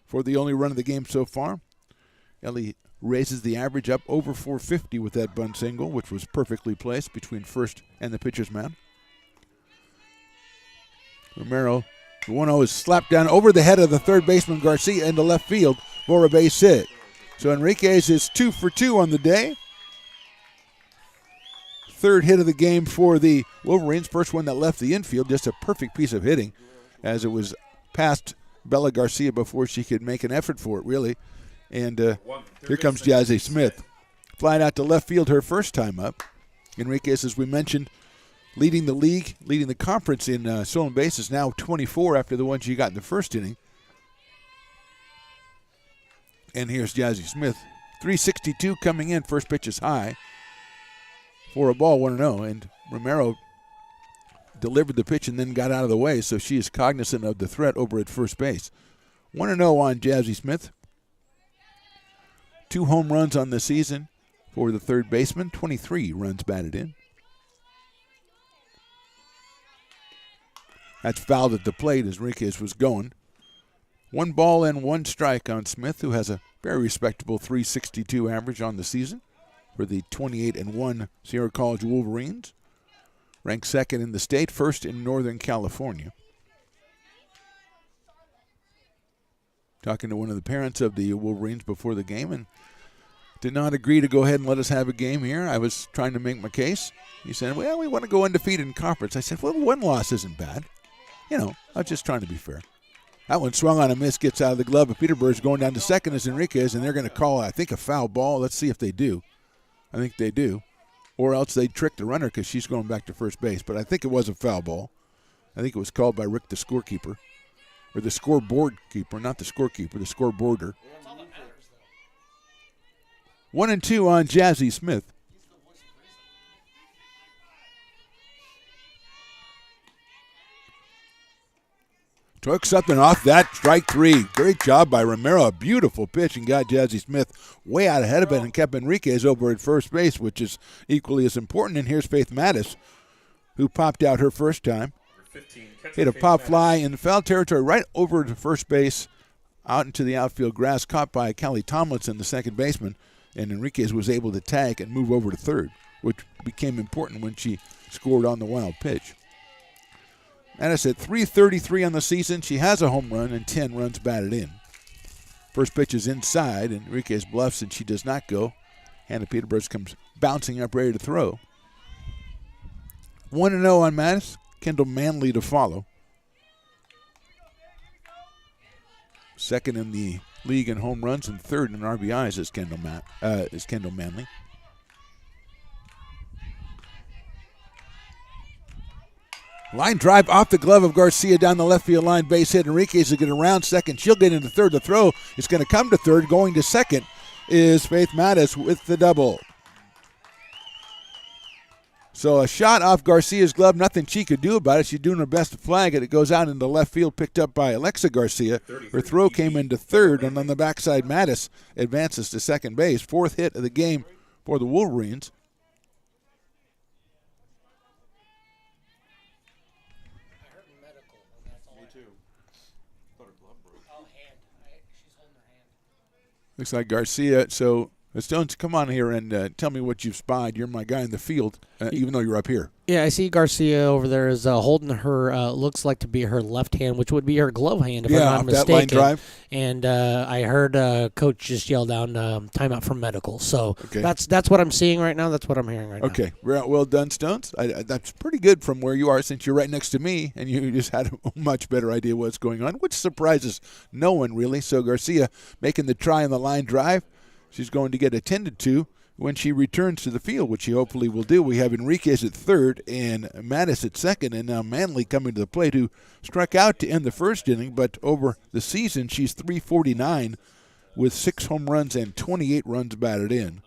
for the only run of the game so far. Ellie raises the average up over 450 with that bunt single, which was perfectly placed between first and the pitcher's mound. Romero, the 1-0 is slapped down over the head of the third baseman Garcia into left field for a base hit. So Enriquez is 2 for 2 on the day. Third hit of the game for the Wolverines. First one that left the infield. Just a perfect piece of hitting as it was past Bella Garcia before she could make an effort for it, really. And here comes Jazzy Smith. Flying out to left field her first time up. Enriquez, as we mentioned, leading the league, leading the conference in stolen bases, now 24 after the ones you got in the first inning. And here's Jazzy Smith. 362 coming in. First pitch is high for a ball, 1-0. And Romero delivered the pitch and then got out of the way, so she is cognizant of the threat over at first base. 1-0 on Jazzy Smith. 2 home runs on the season for the third baseman. 23 runs batted in. That's fouled at the plate as Enriquez was going. 1 ball and 1 strike on Smith, who has a very respectable 362 average on the season for the 28-1 Sierra College Wolverines. ranked second in the state, first in Northern California. Talking to one of the parents of the Wolverines before the game, and did not agree to go ahead and let us have a game here. I was trying to make my case. He said, well, we want to go undefeated in conference. I said, well, one loss isn't bad. You know, I was just trying to be fair. That one swung on a miss, gets out of the glove of Peterburg's. Going down to second is Enriquez, and they're going to call, I think, a foul ball. Let's see if they do. I think they do. Or else they trick the runner because she's going back to first base. But I think it was a foul ball. I think it was called by Rick, the scorekeeper. Or the scoreboard keeper, not the scorekeeper, the scoreboarder. 1-2 on Jazzy Smith. Took something off that, strike three. Great job by Romero. A beautiful pitch and got Jazzy Smith way out ahead of it and kept Enriquez over at first base, which is equally as important. And here's Faith Mattis, who popped out her first time. Hit a pop fly in foul territory right over to first base, out into the outfield grass, caught by Callie Tomlinson, the second baseman, and Enriquez was able to tag and move over to third, which became important when she scored on the wild pitch. Mattis at .333 on the season. She has a home run and 10 runs batted in. First pitch is inside, and Enriquez bluffs, and she does not go. Hannah Peterburg comes bouncing up, ready to throw. 1-0 on Mattis. Kendall Manley to follow. Second in the league in home runs and third in RBIs is Kendall Manley. Line drive off the glove of Garcia down the left field line. Base hit. Enriquez is going to round second. She'll get into third. The throw is going to come to third. Going to second is Faith Mattis with the double. So a shot off Garcia's glove, nothing she could do about it. She's doing her best to flag it. It goes out into left field, picked up by Alexa Garcia. Her throw came into third, and on the backside, Mattis advances to second base. Fourth hit of the game for the Wolverines. Me too. Thought her glove broke. Oh, hand. She's holding her hand. Looks like Garcia. So Stones, come on here and tell me what you've spied. You're my guy in the field, even though you're up here. Yeah, I see Garcia over there is holding her, looks like to be her left hand, which would be her glove hand, if I'm not mistaken. That line drive. And I heard Coach just yell down timeout for medical. So Okay. that's what I'm seeing right now. That's what I'm hearing right now. Okay, well done, Stones. That's pretty good from where you are, since you're right next to me, and you just had a much better idea what's going on, which surprises no one, really. So Garcia making the try on the line drive. She's going to get attended to when she returns to the field, which she hopefully will do. We have Enriquez at third and Mattis at second, and now Manley coming to the plate, who struck out to end the first inning, but over the season she's .349 with 6 home runs and 28 runs batted in.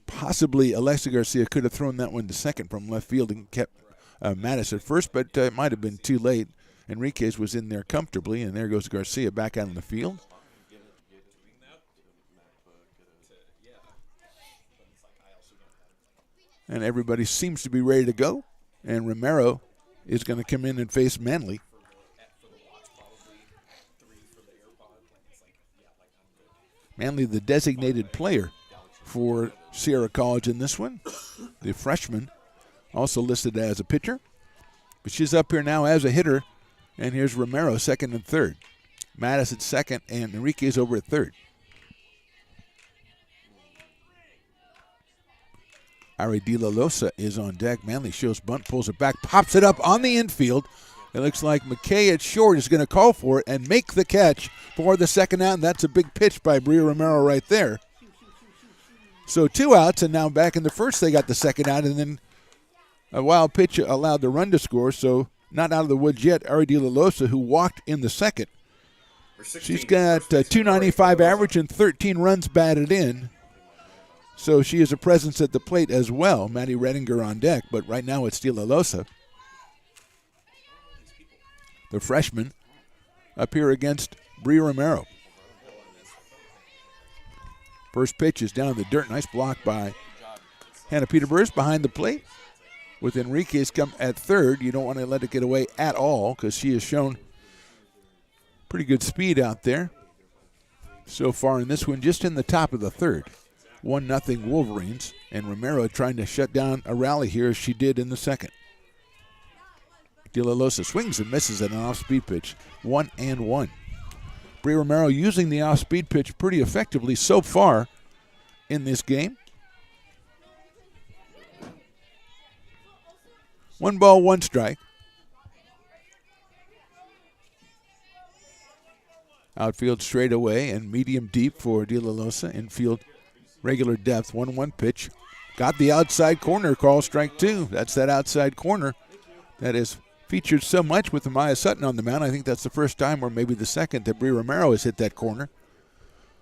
Possibly Alexa Garcia could have thrown that one to second from left field and kept Mattis at first, but it might have been too late. Enriquez was in there comfortably, and there goes Garcia back out on the field. And everybody seems to be ready to go. And Romero is going to come in and face Manley. Manley, the designated player for Sierra College in this one. The freshman, also listed as a pitcher. But she's up here now as a hitter. And here's Romero, second and third. Mattis at second, and Enriquez over at third. Ari De La Losa is on deck. Manley shows bunt, pulls it back, pops it up on the infield. It looks like McKay at short is going to call for it and make the catch for the second out, and that's a big pitch by Bria Romero right there. So 2 outs, and now back in the first they got the second out, and then a wild pitch allowed the run to score, so not out of the woods yet. Ari De La Losa, who walked in the second. She's got .295 average and 13 runs batted in. So she is a presence at the plate as well. Maddie Redinger on deck, but right now it's De La Losa, the freshman, up here against Bria Romero. First pitch is down in the dirt. Nice block by Hannah Peterburg behind the plate. With Enriquez come at third, you don't want to let it get away at all because she has shown pretty good speed out there so far in this one, just in the top of the third. 1-0 Wolverines, and Romero trying to shut down a rally here as she did in the second. De La Losa swings and misses at an off-speed pitch, 1-1. Bri Romero using the off-speed pitch pretty effectively so far in this game. 1 ball, 1 strike. Outfield straight away and medium deep for De La Losa. Infield regular depth, 1-1 pitch. Got the outside corner call, strike 2. That's that outside corner that is featured so much with Amaya Sutton on the mound. I think that's the first time, or maybe the second, that Bri Romero has hit that corner.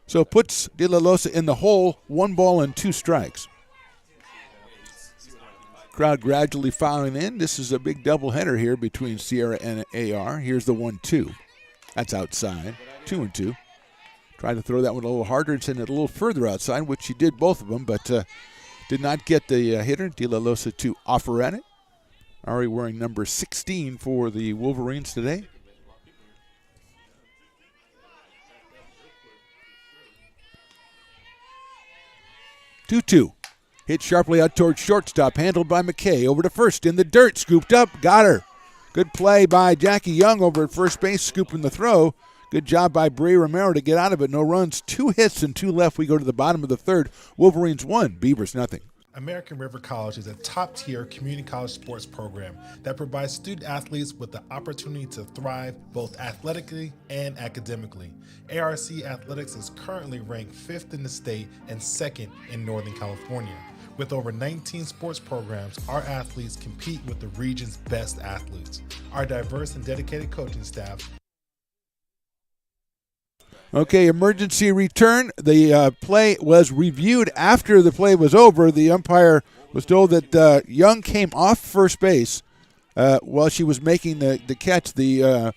So puts De La Losa in the hole, 1 ball and 2 strikes. Crowd gradually filing in. This is a big doubleheader here between Sierra and AR. Here's the 1-2. That's outside, 2-2. Tried to throw that one a little harder and send it a little further outside, which she did both of them, but did not get the hitter, De La Losa, to offer at it. Ari wearing number 16 for the Wolverines today. Two. Hit sharply out towards shortstop, handled by McKay. Over to first, in the dirt, scooped up, got her. Good play by Jackie Young over at first base, scooping the throw. Good job by Bri Romero to get out of it. No runs, 2 hits and 2 left. We go to the bottom of the third. Wolverines 1, Beavers nothing. American River College is a top-tier community college sports program that provides student athletes with the opportunity to thrive both athletically and academically. ARC Athletics is currently ranked 5th in the state and 2nd in Northern California. With over 19 sports programs, our athletes compete with the region's best athletes. Our diverse and dedicated coaching staff. Okay, emergency return. The play was reviewed after the play was over. The umpire was told that Young came off first base while she was making the catch, the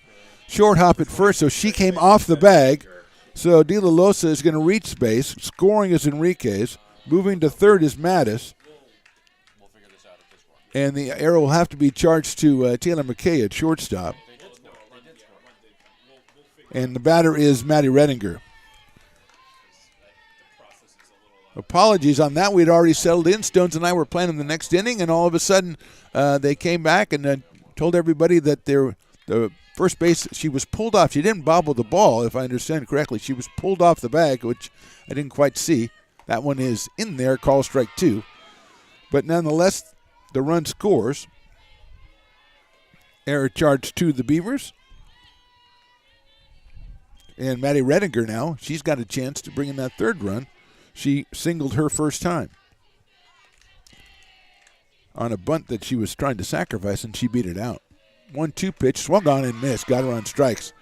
short hop at first, so she came off the bag. So De La Losa is going to reach base. Scoring is Enriquez. Moving to third is Mattis. And the arrow will have to be charged to Taylor McKay at shortstop. And the batter is Maddie Redinger. Apologies on that. We'd already settled in. Stones and I were playing in the next inning, and all of a sudden they came back and told everybody that the first base, she was pulled off. She didn't bobble the ball, if I understand correctly. She was pulled off the bag, which I didn't quite see. That one is in there, call strike 2. But nonetheless, the run scores. Error charge to the Beavers. And Maddie Redinger now, she's got a chance to bring in that third run. She singled her first time on a bunt that she was trying to sacrifice, and she beat it out. 1-2 pitch, swung on and missed, got her on strikes.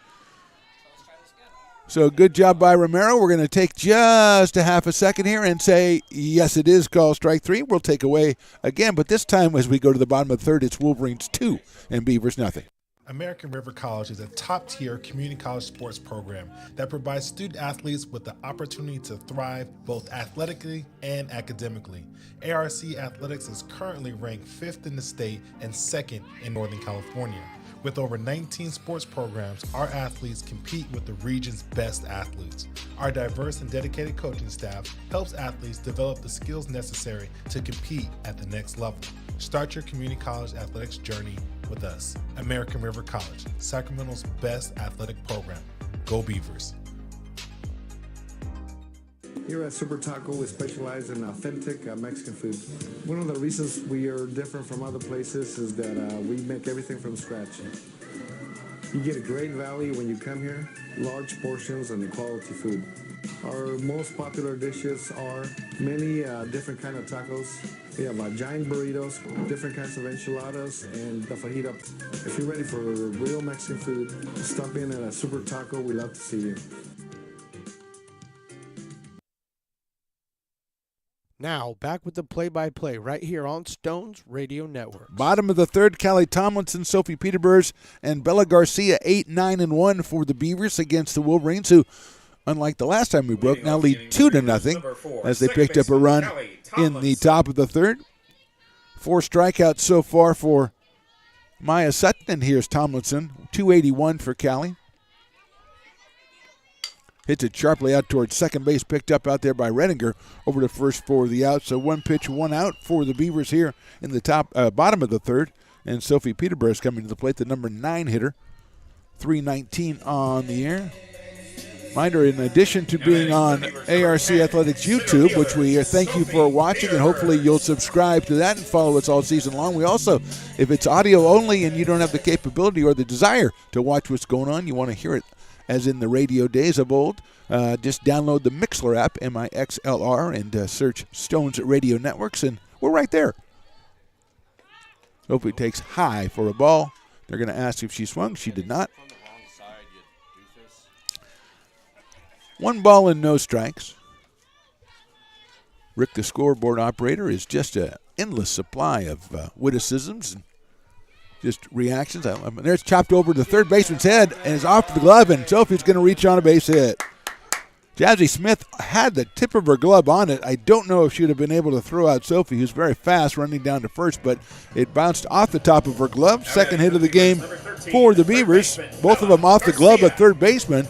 So good job by Romero. We're going to take just a half a second here and say, yes, it is call strike 3. We'll take away again, but this time as we go to the bottom of the third, it's Wolverines 2 and Beavers nothing. American River College is a top-tier community college sports program that provides student athletes with the opportunity to thrive both athletically and academically. ARC Athletics is currently ranked 5th in the state and 2nd in Northern California. With over 19 sports programs, our athletes compete with the region's best athletes. Our diverse and dedicated coaching staff helps athletes develop the skills necessary to compete at the next level. Start your community college athletics journey with us. American River College, Sacramento's best athletic program. Go Beavers. Here at Super Taco, we specialize in authentic Mexican food. One of the reasons we are different from other places is that we make everything from scratch. You get a great value when you come here, large portions and quality food. Our most popular dishes are many different kind of tacos. We have giant burritos, different kinds of enchiladas, and the fajita. If you're ready for real Mexican food, stop in at a Super Taco. We love to see you. Now, back with the play-by-play right here on Stones Radio Network. Bottom of the third, Callie Tomlinson, Sophie Peterburs, and Bella Garcia, 8-9-1 for the Beavers against the Wolverines, who, unlike the last time we broke, now lead 2-0 as they picked up a run in the top of the third. 4 strikeouts so far for Maya Sutton, and here's Tomlinson, 281 for Callie. Hits it sharply out towards second base, picked up out there by Redinger over the first for the out. So 1 pitch, 1 out for the Beavers here in the bottom of the third. And Sophie Peterborough is coming to the plate, the number 9 hitter. 3:19 on the air. Reminder, in addition to being on ARC Athletics YouTube, which we thank you for watching, and hopefully you'll subscribe to that and follow us all season long. We also, if it's audio only and you don't have the capability or the desire to watch what's going on, you want to hear it as in the radio days of old, just download the Mixlr app, MIXLR, and search Stones Radio Networks, and we're right there. Sophie takes high for a ball. They're going to ask if she swung. She did not. 1 ball and no strikes. Rick, the scoreboard operator, is just an endless supply of witticisms and just reactions. There's chopped over to third baseman's head and is off the glove, and Sophie's going to reach on a base hit. Jazzy Smith had the tip of her glove on it. I don't know if she would have been able to throw out Sophie, who's very fast running down to first, but it bounced off the top of her glove. Second hit of the game for the Beavers. Both of them off the glove of third baseman.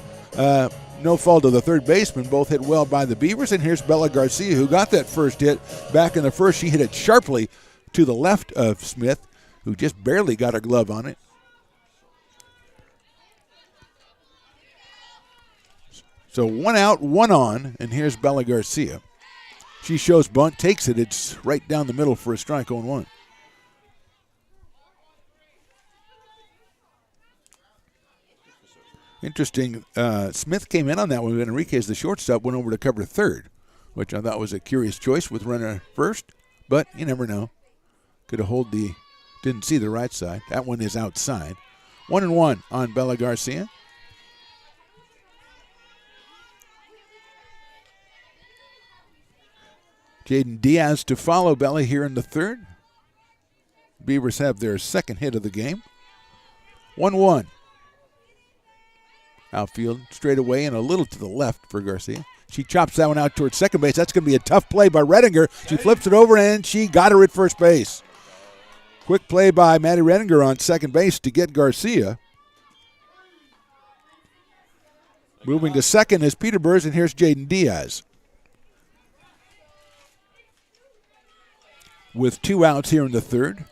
No fault of the third baseman. Both hit well by the Beavers. And here's Bella Garcia, who got that first hit. Back in the first, she hit it sharply to the left of Smith, who just barely got her glove on it. So 1 out, 1 on, and here's Bella Garcia. She shows bunt, takes it. It's right down the middle for a strike on 1. Interesting. Smith came in on that one. Enriquez, the shortstop, went over to cover third, which I thought was a curious choice with runner first, but you never know. Could have didn't see the right side. That one is outside. 1-1 on Bella Garcia. Jaden Diaz to follow Bella here in the third. Beavers have their second hit of the game. 1-1. Outfield straight away and a little to the left for Garcia. She chops that one out towards second base. That's going to be a tough play by Redinger. She flips it over and she got her at first base. Quick play by Maddie Redinger on second base to get Garcia. Moving to second is Peterborough, and here's Jaden Diaz. With 2 outs here in the third.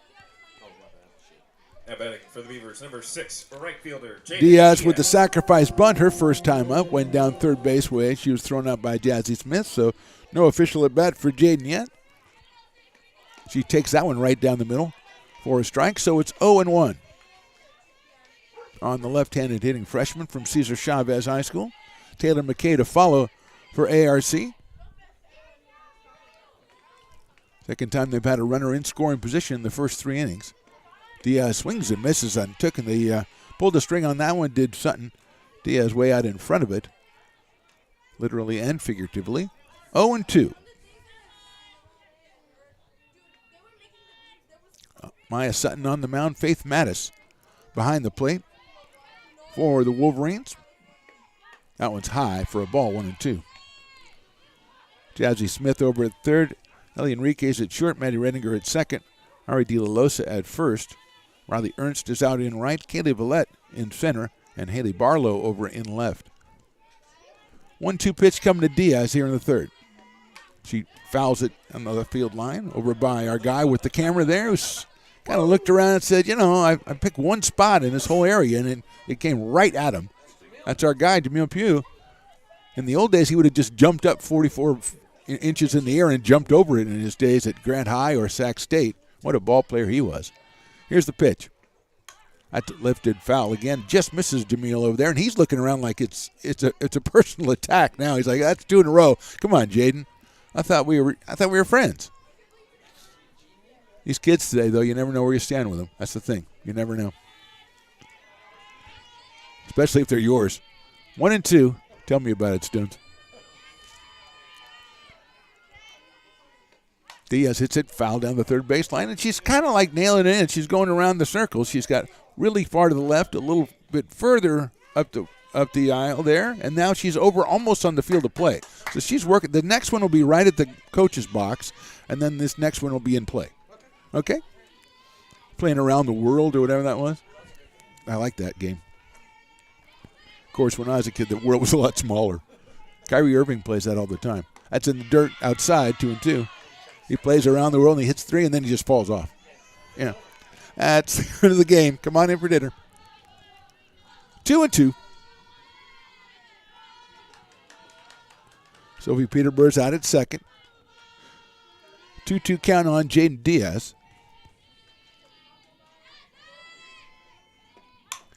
Now batting for the Beavers, number 6, for right fielder, Jaden Diaz with the sacrifice bunt, her first time up, went down third base way. She was thrown out by Jazzy Smith, so no official at bat for Jaden yet. She takes that one right down the middle for a strike, so it's 0-1 on the left-handed hitting freshman from Cesar Chavez High School. Taylor McKay to follow for ARC. Second time they've had a runner in scoring position in the first 3 innings. Diaz swings and misses on took, and they pulled the string on that one, did Sutton. Diaz way out in front of it, literally and figuratively. 0-2. Maya Sutton on the mound. Faith Mattis behind the plate for the Wolverines. That one's high for a ball, 1-2. Jazzy Smith over at third. Ellie Enriquez at short. Maddie Redinger at second. Ari De La Losa at first. Riley Ernst is out in right. Kaylee Villette in center. And Haley Barlow over in left. 1-2 pitch coming to Diaz here in the third. She fouls it on the left field line over by our guy with the camera there, who's kind of looked around and said, I picked one spot in this whole area, and it came right at him. That's our guy, Jamil Pugh. In the old days, he would have just jumped up 44 inches in the air and jumped over it in his days at Grant High or Sac State. What a ball player he was. Here's the pitch. That's a lifted foul again. Just misses Jamil over there, and he's looking around like it's a personal attack now. He's like, that's 2 in a row. Come on, Jaden. I thought we were friends. These kids today, though, you never know where you stand with them. That's the thing. You never know. Especially if they're yours. 1-2. Tell me about it, Stones. Diaz hits it foul down the third baseline, and she's kind of like nailing it in. She's going around the circle. She's got really far to the left, a little bit further up the aisle there, and now she's over almost on the field of play. So she's working. The next one will be right at the coach's box, and then this next one will be in play. Okay? Playing around the world or whatever that was. I like that game. Of course, when I was a kid, the world was a lot smaller. Kyrie Irving plays that all the time. That's in the dirt outside, 2-2. He plays around the world, and he hits three, and then he just falls off. Yeah. That's the end of the game. Come on in for dinner. 2-2. Sophie Peterburg's out at second. 2-2 count on Jaden Diaz.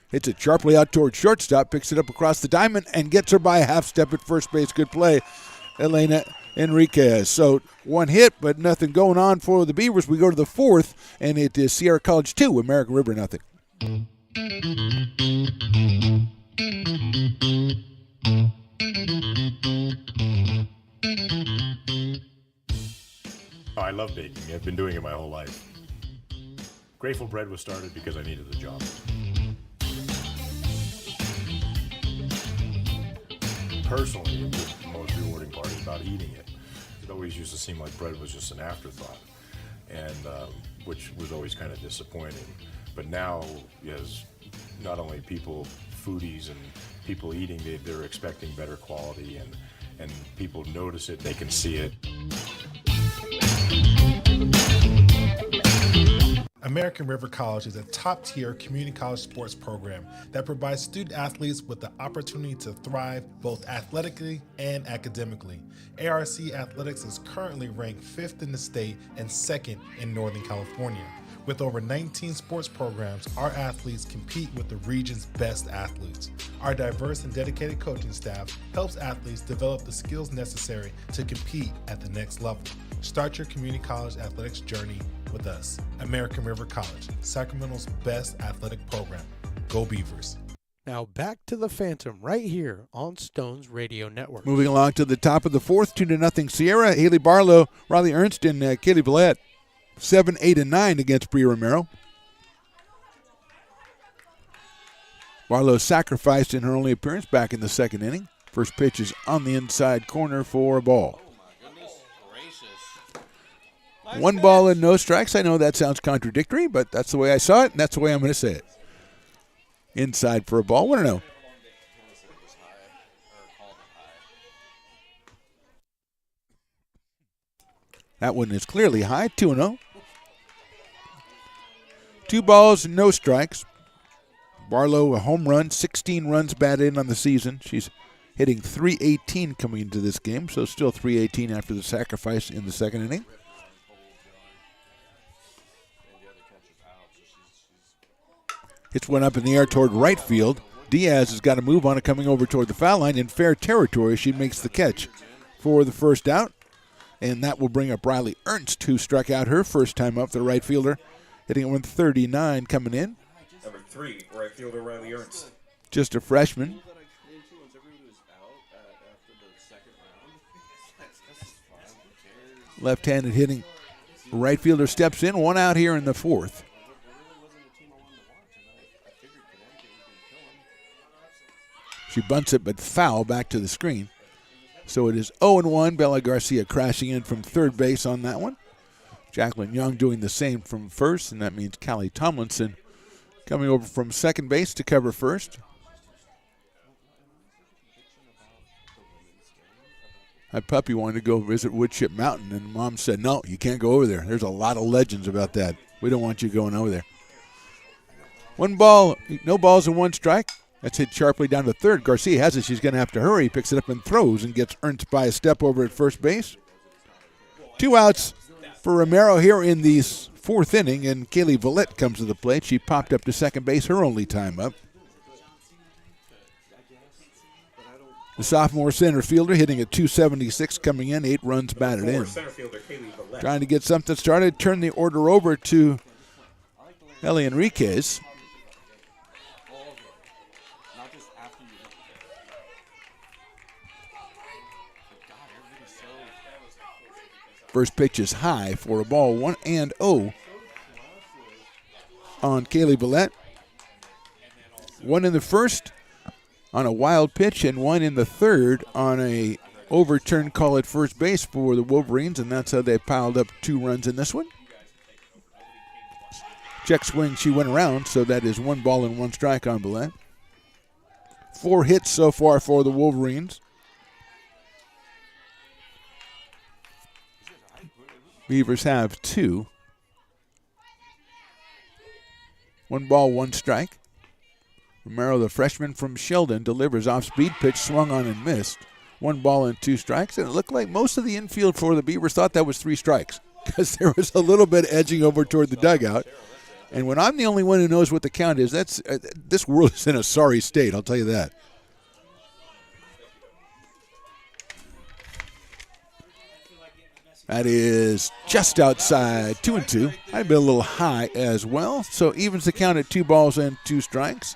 Hits it sharply out towards shortstop, picks it up across the diamond, and gets her by a half step at first base. Good play, Elena Enriquez. So one hit, but nothing going on for the Beavers. We go to the fourth, and it is Sierra College 2, American River nothing. Oh, I love baking. I've been doing it my whole life. Grateful Bread was started because I needed the job. Personally, the most rewarding part is about eating it. It always used to seem like bread was just an afterthought, and which was always kind of disappointing. But now, as not only people, foodies and people eating, they're expecting better quality, and people notice it, they can see it. American River College is a top-tier community college sports program that provides student athletes with the opportunity to thrive both athletically and academically. ARC Athletics is currently ranked 5th in the state and 2nd in Northern California. With over 19 sports programs, our athletes compete with the region's best athletes. Our diverse and dedicated coaching staff helps athletes develop the skills necessary to compete at the next level. Start your community college athletics journey with us. American River College, Sacramento's best athletic program. Go Beavers. Now back to the Phantom right here on Stones Radio Network. Moving along to the top of the fourth, 2-0 Sierra. Haley Barlow, Riley Ernst, and Kaylee Villette. 7, 8, and 9 against Bria Romero. Barlow sacrificed in her only appearance back in the second inning. First pitch is on the inside corner for a ball. One ball and no strikes. I know that sounds contradictory, but that's the way I saw it, and that's the way I'm going to say it. Inside for a ball. 1-0. That one is clearly high. 2-0. 2 balls, no strikes. Barlow, a home run, 16 runs batted in on the season. She's hitting .318 coming into this game, so still .318 after the sacrifice in the second inning. Hits one up in the air toward right field. Diaz has got a move on it coming over toward the foul line. In fair territory, she makes the catch for the first out. And that will bring up Riley Ernst, who struck out her first time up, the right fielder, hitting it 139 coming in. Number 3, right fielder Riley Ernst. Just a freshman. Left-handed hitting right fielder steps in. One out here in the fourth. She bunts it, but foul back to the screen. So it is 0-1. Bella Garcia crashing in from third base on that one. Jacqueline Young doing the same from first, and that means Callie Tomlinson coming over from second base to cover first. My puppy wanted to go visit Woodchip Mountain, and Mom said, no, you can't go over there. There's a lot of legends about that. We don't want you going over there. 1 ball, no balls and 1 strike. That's hit sharply down to third. Garcia has it. She's going to have to hurry. Picks it up and throws and gets Ernst by a step over at first base. 2 outs for Romero here in the fourth inning, and Kaylee Villette comes to the plate. She popped up to second base, her only time up. The sophomore center fielder hitting at .276 coming in, 8 runs batted in. Trying to get something started. Turn the order over to Ellie Enriquez. First pitch is high for a ball, 1-0 on Kaylee Villette. 1 in the first on a wild pitch, and 1 in the third on a overturned call at first base for the Wolverines, and that's how they piled up 2 runs in this one. Check swing, she went around, so that is 1 ball and 1 strike on Villette. 4 hits so far for the Wolverines. Beavers have 2. 1 ball, 1 strike. Romero, the freshman from Sheldon, delivers off-speed pitch, swung on and missed. 1 ball and 2 strikes, and it looked like most of the infield for the Beavers thought that was 3 strikes because there was a little bit edging over toward the dugout. And when I'm the only one who knows what the count is, that's this world is in a sorry state, I'll tell you that. That is just outside, 2-2. I'd been a little high as well, so evens the count at 2 balls and 2 strikes.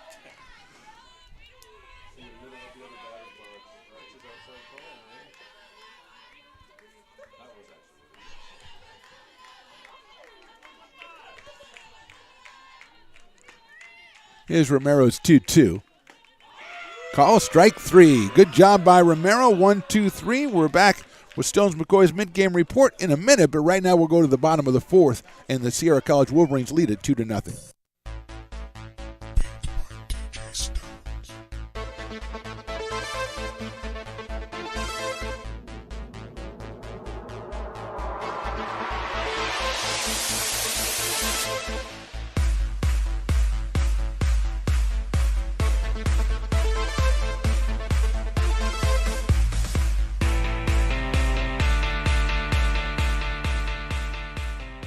Here's Romero's 2-2. Call strike 3. Good job by Romero. 1-2-3. We're back with Stones McCoy's mid-game report in a minute, but right now we'll go to the bottom of the 4th, and the Sierra College Wolverines lead it 2-0.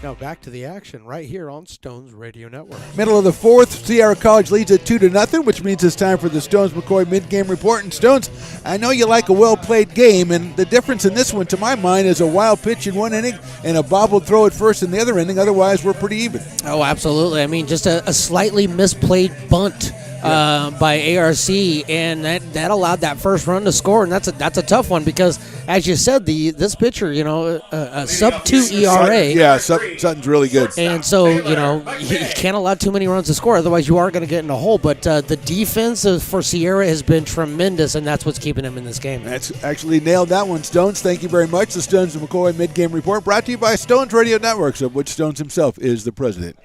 Now back to the action right here on Stones Radio Network. Middle of the 4th, Sierra College leads it 2-0, which means it's time for the Stones McCoy mid-game report. And Stones, I know you like a well-played game, and the difference in this one, to my mind, is a wild pitch in one inning and a bobbled throw at first in the other inning. Otherwise, we're pretty even. Oh, absolutely. I mean, just a slightly misplayed bunt by ARC, and that allowed that first run to score, and that's a tough one because, as you said, this pitcher, a sub-2 ERA. Yeah, Sutton's really good. And so, you can't allow too many runs to score, otherwise you are going to get in a hole. But the defense for Sierra has been tremendous, and that's what's keeping them in this game. That's actually nailed that one, Stones. Thank you very much. The Stones and McCoy mid-game report brought to you by Stones Radio Networks, of which Stones himself is the president.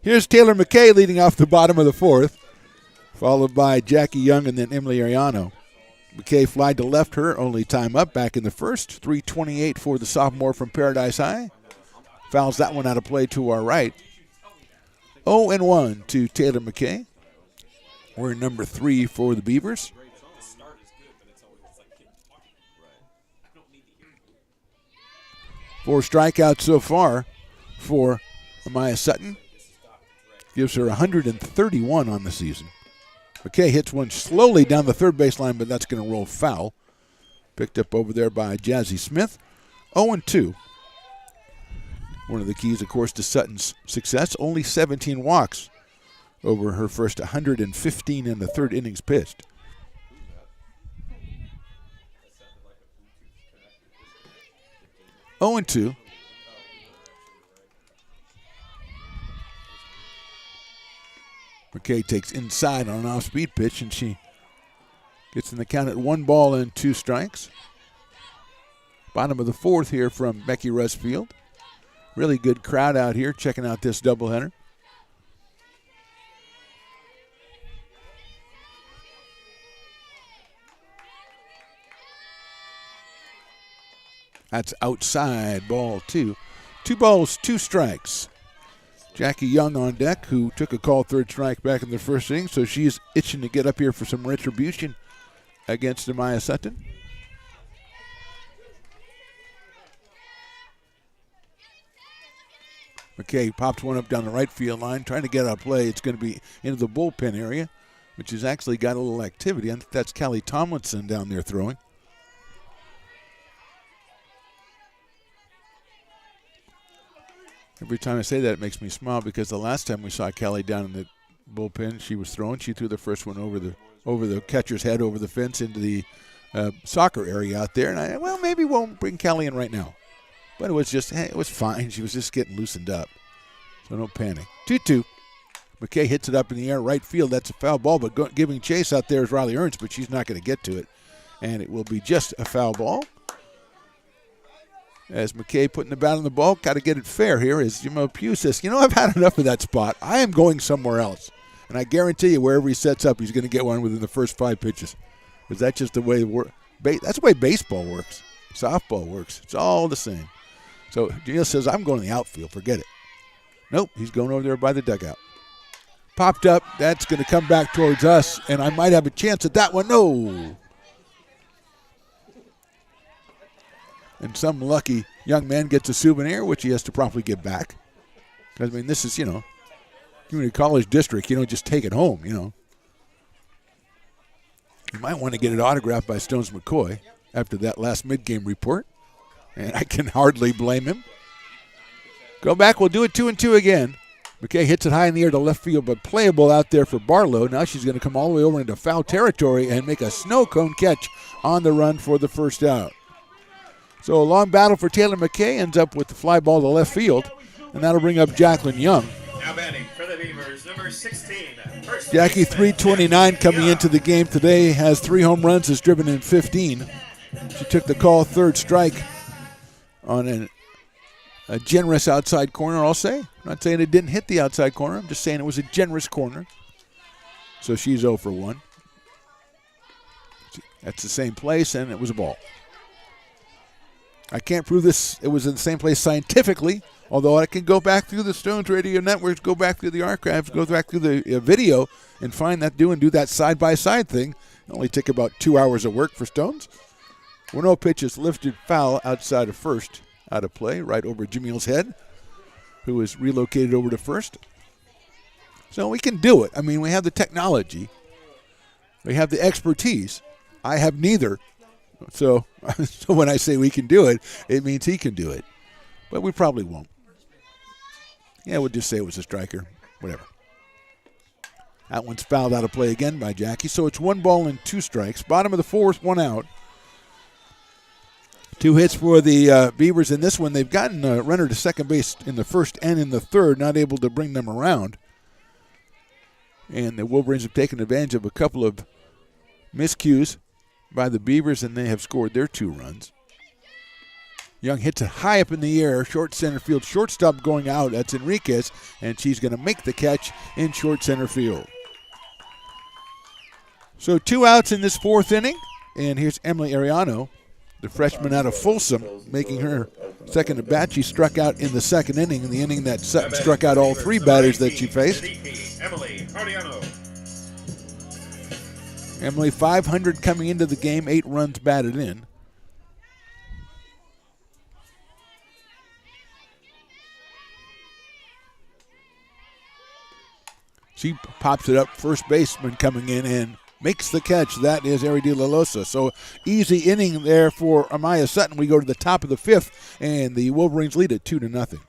Here's Taylor McKay leading off the bottom of the 4th, followed by Jackie Young and then Emily Ariano. McKay flied to left her only time up back in the first. 3:28 for the sophomore from Paradise High. Fouls that one out of play to our right. 0-1 to Taylor McKay. We're number 3 for the Beavers. Four strikeouts so far for Amaya Sutton. Gives her 131 on the season. McKay hits one slowly down the third baseline, but that's going to roll foul. Picked up over there by Jazzy Smith. 0-2. One of the keys, of course, to Sutton's success. Only 17 walks over her first 115 in the third innings pitched. Oh, 2. McKay takes inside on an off-speed pitch, and she gets in the count at 1 ball and 2 strikes. Bottom of the 4th here from Becky Rusfield. Really good crowd out here checking out this doubleheader. That's outside, ball 2. 2 balls, 2 strikes. Jackie Young on deck, who took a call third strike back in the first inning, so she's itching to get up here for some retribution against Amaya Sutton. McKay pops one up down the right field line, trying to get out of play. It's going to be into the bullpen area, which has actually got a little activity. I think that's Callie Tomlinson down there throwing. Every time I say that, it makes me smile because the last time we saw Callie down in the bullpen, she was throwing. She threw the first one over the catcher's head, over the fence into the soccer area out there. And maybe we won't bring Callie in right now. But it was fine. She was just getting loosened up. So no panic. 2-2. McKay hits it up in the air, right field. That's a foul ball, but giving chase out there is Riley Ernst, but she's not going to get to it. And it will be just a foul ball. As McKay putting the bat on the ball, got to get it fair here, as Jimmo Pugh says, I've had enough of that spot. I am going somewhere else. And I guarantee you, wherever he sets up, he's going to get one within the first 5 pitches. Because that's just the way that's the way baseball works. Softball works. It's all the same. So Jamil says, I'm going to the outfield. Forget it. Nope, he's going over there by the dugout. Popped up. That's going to come back towards us, and I might have a chance at that one. No. And some lucky young man gets a souvenir, which he has to promptly give back. Because, I mean, this is, community college district. You don't just take it home, You might want to get it autographed by Stones McCoy after that last mid-game report. And I can hardly blame him. Go back. We'll do it 2-2 again. McKay hits it high in the air to left field, but playable out there for Barlow. Now she's going to come all the way over into foul territory and make a snow cone catch on the run for the first out. So a long battle for Taylor McKay, ends up with the fly ball to left field, and that'll bring up Jacqueline Young. Now batting for the Beavers, number 16. Jackie, 329 coming into the game today, has 3 home runs, has driven in 15. She took the call, third strike on a generous outside corner, I'll say. I'm not saying it didn't hit the outside corner. I'm just saying it was a generous corner. So she's 0 for 1. That's the same place, and it was a ball. I can't prove this. It was in the same place scientifically, although I can go back through the Stones Radio Networks, go back through the archives, go back through the video, and find that do that side-by-side thing. It only took about 2 hours of work for Stones. 1-0 pitch is lifted foul outside of first, out of play, right over Jamil's head, who is relocated over to first. So we can do it. I mean, we have the technology. We have the expertise. I have neither. So when I say we can do it, it means he can do it. But we probably won't. Yeah, we'll just say it was a striker. Whatever. That one's fouled out of play again by Jackie. So it's 1 ball and 2 strikes. Bottom of the 4th, 1 out. 2 hits for the Beavers in this one. They've gotten a runner to second base in the first and in the third, not able to bring them around. And the Wolverines have taken advantage of a couple of miscues by the Beavers, and they have scored their 2 runs. Young hits it high up in the air, short center field, shortstop going out. That's Enriquez, and she's going to make the catch in short center field. So 2 outs in this 4th inning, and here's Emily Ariano, the freshman out of Folsom, making her second at bat. She struck out in the 2nd inning, in the inning that Sutton struck out all 3 batters that she faced. Emily Ariano. Emily, 500 coming into the game, 8 runs batted in. She pops it up, first baseman coming in and makes the catch. That is Ari De La Losa. So easy inning there for Amaya Sutton. We go to the top of the 5th, and the Wolverines lead it 2-0.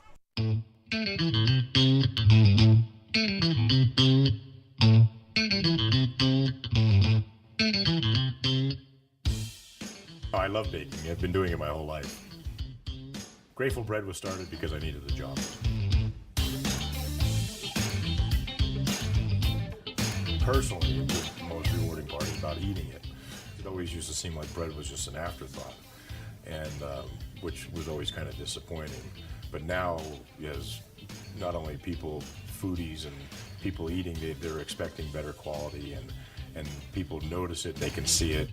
I love baking. I've been doing it my whole life. Grateful Bread was started because I needed the job. Personally, it was the most rewarding part about eating it. It always used to seem like bread was just an afterthought, and which was always kind of disappointing. But now, as not only people, foodies and people eating, they're expecting better quality, and people notice it, they can see it.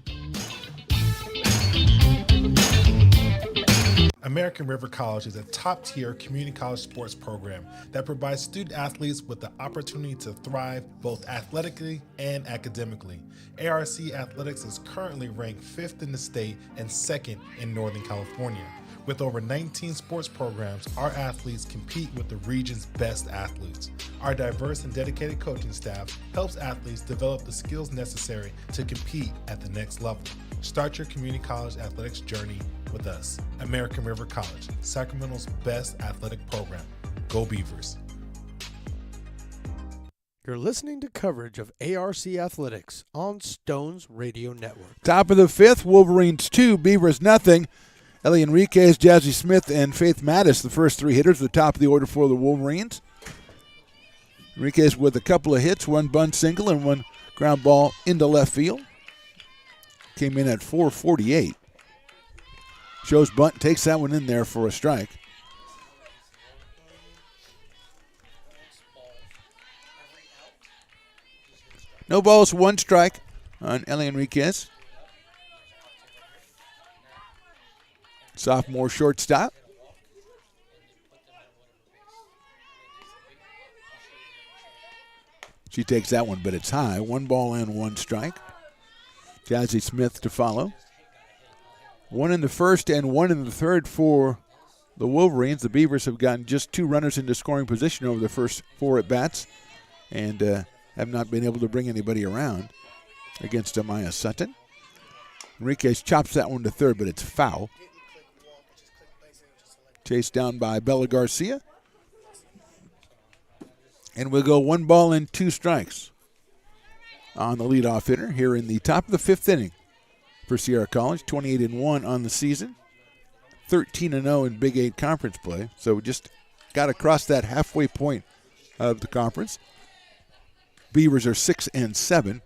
American River College is a top-tier community college sports program that provides student athletes with the opportunity to thrive both athletically and academically. ARC Athletics is currently ranked 5th in the state and 2nd in Northern California. With over 19 sports programs, our athletes compete with the region's best athletes. Our diverse and dedicated coaching staff helps athletes develop the skills necessary to compete at the next level. Start your community college athletics journey with us. American River College, Sacramento's best athletic program. Go Beavers. You're listening to coverage of ARC Athletics on Stones Radio Network. Top of the 5th, Wolverines 2, Beavers nothing. Ellie Enriquez, Jazzy Smith, and Faith Mattis, the first 3 hitters, the top of the order for the Wolverines. Enriquez with a couple of hits, 1 bunt single and 1 ground ball into left field. Came in at 448. Shows bunt, takes that one in there for a strike. No balls, 1 strike on Ellie Enriquez. Sophomore shortstop. She takes that one, but it's high. 1 ball and 1 strike. Jazzy Smith to follow. 1 in the first and 1 in the third for the Wolverines. The Beavers have gotten just 2 runners into scoring position over the first 4 at-bats and have not been able to bring anybody around against Amaya Sutton. Enriquez chops that one to third, but it's foul. Chased down by Bella Garcia. And we'll go 1 ball and 2 strikes on the leadoff hitter here in the top of the 5th inning for Sierra College. 28-1 on the season. 13-0 in Big 8 conference play. So we just got across that halfway point of the conference. Beavers are 6-7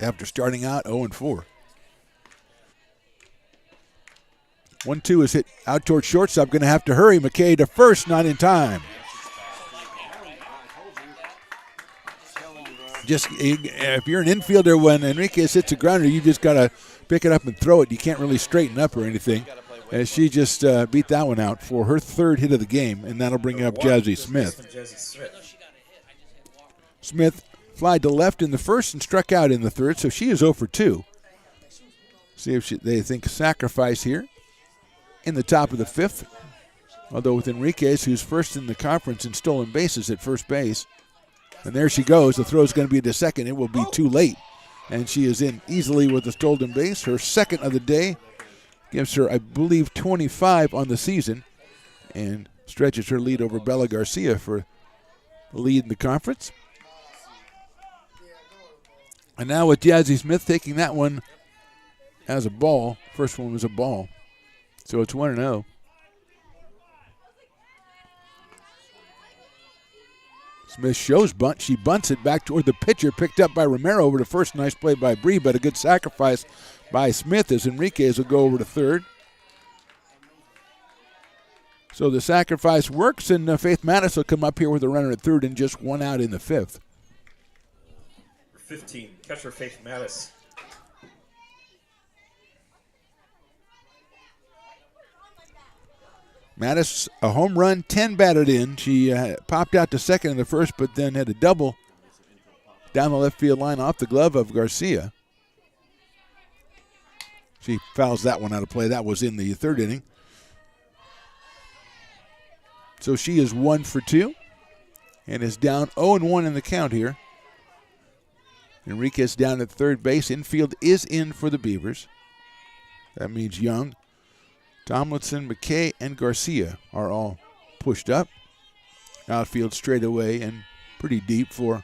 after starting out 0-4. 1-2 is hit out towards shortstop. Going to have to hurry. McKay to first, not in time. Just if you're an infielder, when Enriquez hits a grounder, you just got to pick it up and throw it. You can't really straighten up or anything. And she just beat that one out for her 3rd hit of the game, and that'll bring up Jazzy Smith. Smith flied to left in the first and struck out in the third, so she is 0 for 2. See if they think sacrifice here in the top of the 5th. Although with Enriquez, who's first in the conference in stolen bases at first base. And there she goes. The throw is going to be to second. It will be too late. And she is in easily with the stolen base. Her 2nd of the day gives her, I believe, 25 on the season. And stretches her lead over Bella Garcia for the lead in the conference. And now with Jazzy Smith taking that one as a ball. First one was a ball. So it's 1-0. Smith shows bunt. She bunts it back toward the pitcher. Picked up by Romero over to first. Nice play by Bree, but a good sacrifice by Smith as Enriquez will go over to third. So the sacrifice works, and Faith Mattis will come up here with a runner at third and just 1 out in the 5th. 15, catcher Faith Mattis. Mattis, a home run, 10 batted in. She popped out to second in the first, but then had a double down the left field line off the glove of Garcia. She fouls that one out of play. That was in the 3rd inning. So she is 1 for 2 and is down 0-1 in the count here. Enriquez down at third base. Infield is in for the Beavers. That means Young, Tomlinson, McKay, and Garcia are all pushed up. Outfield straight away and pretty deep for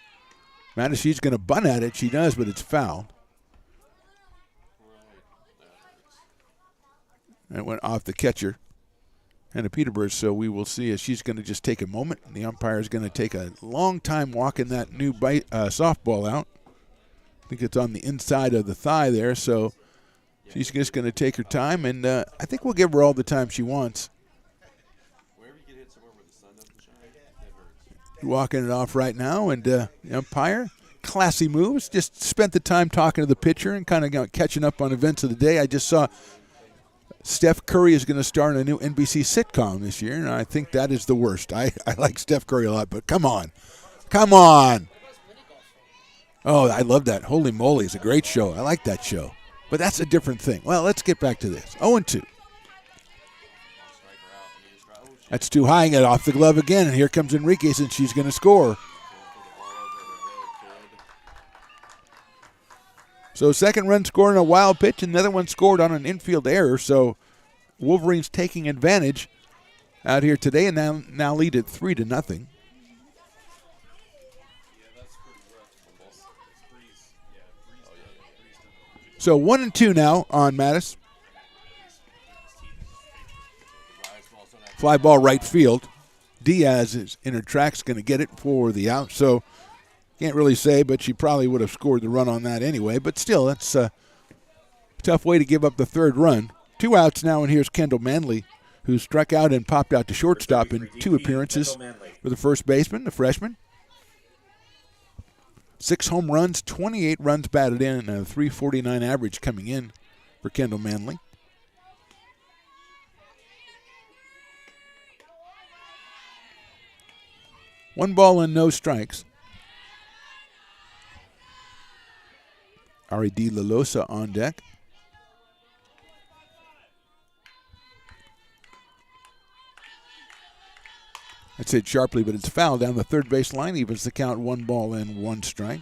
Mattis. She's going to bunt at it. She does, but it's fouled. And it went off the catcher, Hannah Peterborough, so we will see as she's going to just take a moment. The umpire is going to take a long time walking that new softball out. I think it's on the inside of the thigh there, so she's just going to take her time, and I think we'll give her all the time she wants. Walking it off right now, and the umpire, classy moves, just spent the time talking to the pitcher and kind of catching up on events of the day. I just saw Steph Curry is going to star in a new NBC sitcom this year, and I think that is the worst. I like Steph Curry a lot, but come on. Come on. Oh, I love that. Holy Moly, it's a great show. I like that show. But that's a different thing. Well, let's get back to this. 0-2. That's too high, and get off the glove again, and here comes Enriquez, and she's going to score. So 2nd run scored on a wild pitch, another one scored on an infield error. So Wolverines taking advantage out here today, and now lead at 3-0. So 1-2 now on Mattis. Fly ball right field. Diaz is in her tracks, going to get it for the out. So can't really say, but she probably would have scored the run on that anyway. But still, that's a tough way to give up the 3rd run. 2 outs now, and here's Kendall Manley, who struck out and popped out to shortstop in 2 appearances for the first baseman, the freshman. 6 home runs, 28 runs batted in, and a .349 average coming in for Kendall Manley. One ball and no strikes. R.A.D. Lalosa on deck. That's hit sharply, but it's fouled down the third base line. Evens the count, 1 ball and 1 strike.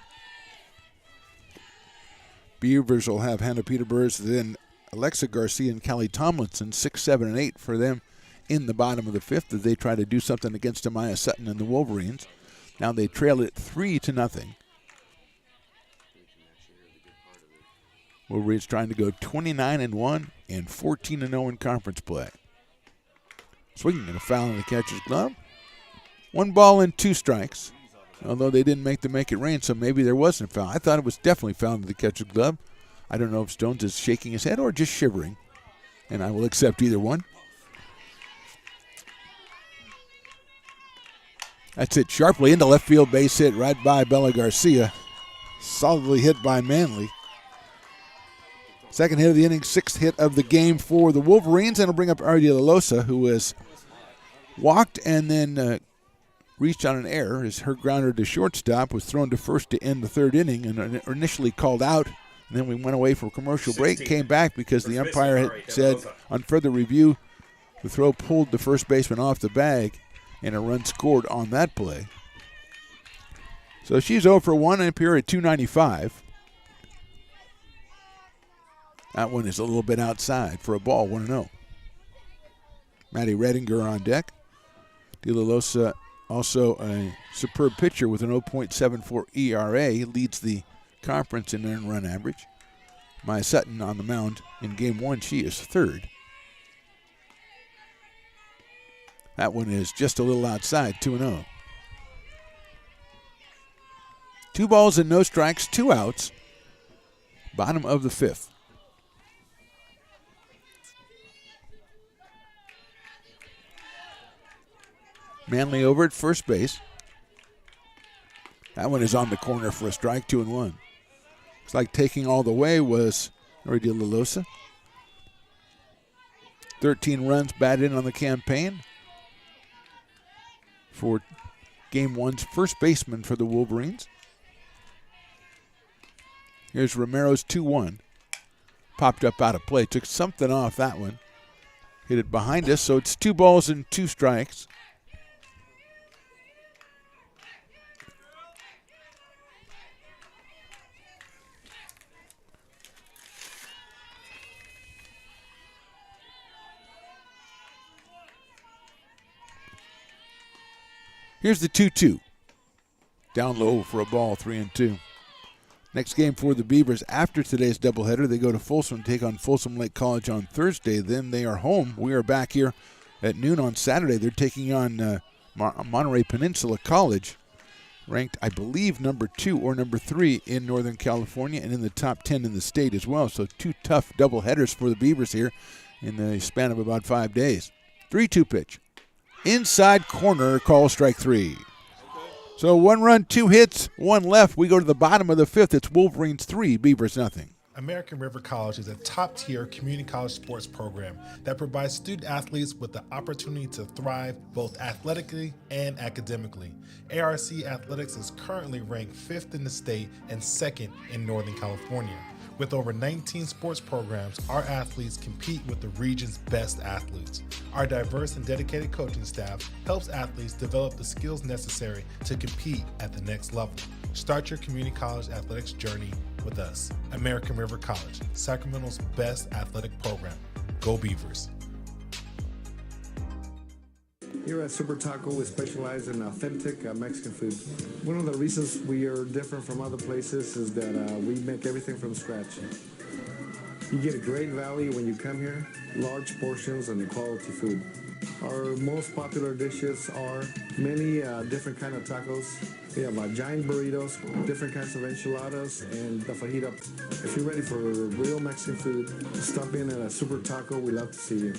Beavers will have Hannah Peterburs, then Alexa Garcia and Callie Tomlinson, 6, 7, and 8 for them in the bottom of the fifth as they try to do something against Amaya Sutton and the Wolverines. Now they trail it 3-0. Wolverines trying to go 29-1 and 14-0 in conference play. Swinging and a foul in the catcher's glove. 1 ball and 2 strikes. Although they didn't make it rain, so maybe there wasn't a foul. I thought it was definitely foul in the catcher's glove. I don't know if Stones is shaking his head or just shivering, and I will accept either one. That's it sharply into left field, base hit right by Bella Garcia. Solidly hit by Manley. Second hit of the inning, 6th hit of the game for the Wolverines, and it'll bring up R.D. Lalosa, who has walked and then reached on an error as her grounder to shortstop was thrown to first to end the third inning and initially called out. And then we went away for a commercial break, came back because the umpire had said on further review the throw pulled the first baseman off the bag and a run scored on that play. So she's 0 for 1 and up here at 295. That one is a little bit outside for a ball, 1-0. Maddie Redinger on deck. De La Losa, also a superb pitcher with an 0.74 ERA, leads the conference in earned run average. Maya Sutton on the mound in game 1. She is 3rd. That one is just a little outside, 2-0. 2 balls and no strikes, 2 outs. Bottom of the 5th. Manley over at first base. That one is on the corner for a strike, 2-1. Looks like taking all the way was R.D. Lalosa. 13 runs batted in on the campaign for game 1's first baseman for the Wolverines. Here's Romero's 2-1. Popped up out of play. Took something off that one. Hit it behind us, so it's 2 balls and 2 strikes. Here's the 2-2. Down low for a ball, 3-2. Next game for the Beavers after today's doubleheader, they go to Folsom, take on Folsom Lake College on Thursday. Then they are home. We are back here at noon on Saturday. They're taking on Monterey Peninsula College, ranked, I believe, number 2 or number 3 in Northern California and in the top 10 in the state as well. So 2 tough doubleheaders for the Beavers here in the span of about 5 days. 3-2 pitch. Inside corner, call strike 3. So 1 run, 2 hits, 1 left. We go to the bottom of the 5th. It's Wolverines 3, Beavers nothing. American River College is a top-tier community college sports program that provides student athletes with the opportunity to thrive both athletically and academically. ARC Athletics is currently ranked 5th in the state and 2nd in Northern California. With over 19 sports programs, our athletes compete with the region's best athletes. Our diverse and dedicated coaching staff helps athletes develop the skills necessary to compete at the next level. Start your community college athletics journey with us. American River College, Sacramento's best athletic program. Go Beavers. Here at Super Taco, we specialize in authentic Mexican food. One of the reasons we are different from other places is that we make everything from scratch. You get a great value when you come here, large portions and quality food. Our most popular dishes are many different kind of tacos. We have giant burritos, different kinds of enchiladas, and the fajita. If you're ready for real Mexican food, stop in at a Super Taco. We love to see you.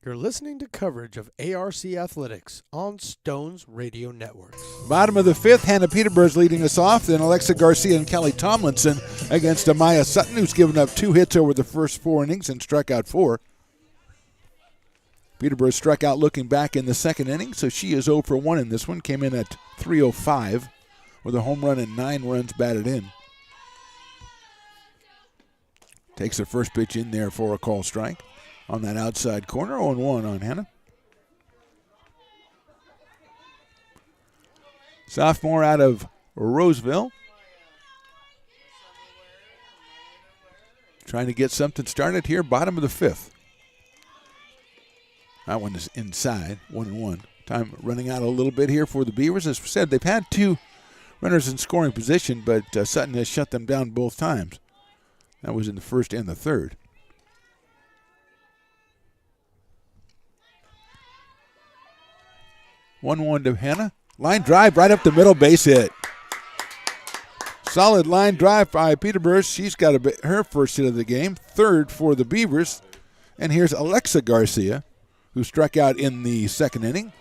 You're listening to coverage of ARC Athletics on Stones Radio Networks. Bottom of the 5th, Hannah Peterburs leading us off. Then Alexa Garcia and Kelly Tomlinson against Amaya Sutton, who's given up 2 hits over the first 4 innings and struck out 4. Peterburs struck out looking back in the second inning, so she is 0 for 1 in this one. Came in at 305 with a home run and 9 runs batted in. Takes the first pitch in there for a call strike on that outside corner. 0-1 on Hannah. Sophomore out of Roseville. Trying to get something started here, bottom of the 5th. That one is inside, 1-1. Time running out a little bit here for the Beavers. As said, they've had 2 runners in scoring position, but Sutton has shut them down both times. That was in the first and the third. One to Hannah. Line drive right up the middle, base hit. Solid line drive by Peterborough. She's got her first hit of the game, 3rd for the Beavers. And here's Alexa Garcia, who struck out in the 2nd inning.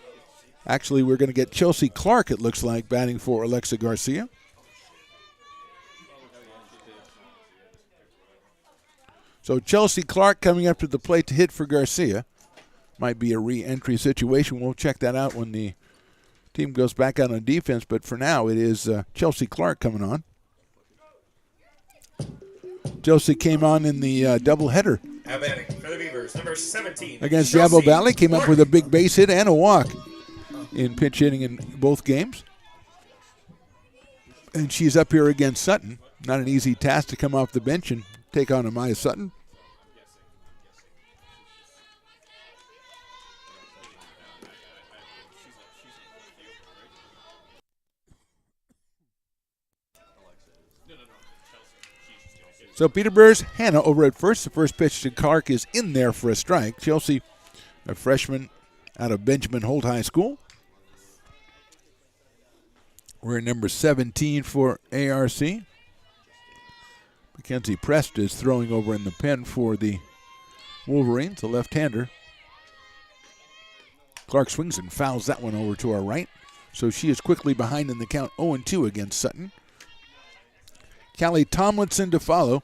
Actually, we're going to get Chelsea Clark, it looks like, batting for Alexa Garcia. So Chelsea Clark coming up to the plate to hit for Garcia. Might be a re-entry situation. We'll check that out when the team goes back out on defense. But for now, it is Chelsea Clark coming on. Chelsea came on in the doubleheader Now batting for the Beavers, number 17. against Diablo Valley. Came up with a big base hit and a walk in pinch hitting in both games. And she's up here against Sutton. Not an easy task to come off the bench and take on Amaya Sutton. So Peterborough's Hannah over at first. The first pitch to Clark is in there for a strike. Chelsea, a freshman out of Benjamin Holt High School. We're number 17 for ARC. Mackenzie Prest is throwing over in the pen for the Wolverines, the left-hander. Clark swings and fouls that one over to our right. So she is quickly behind in the count, 0-2 against Sutton. Callie Tomlinson to follow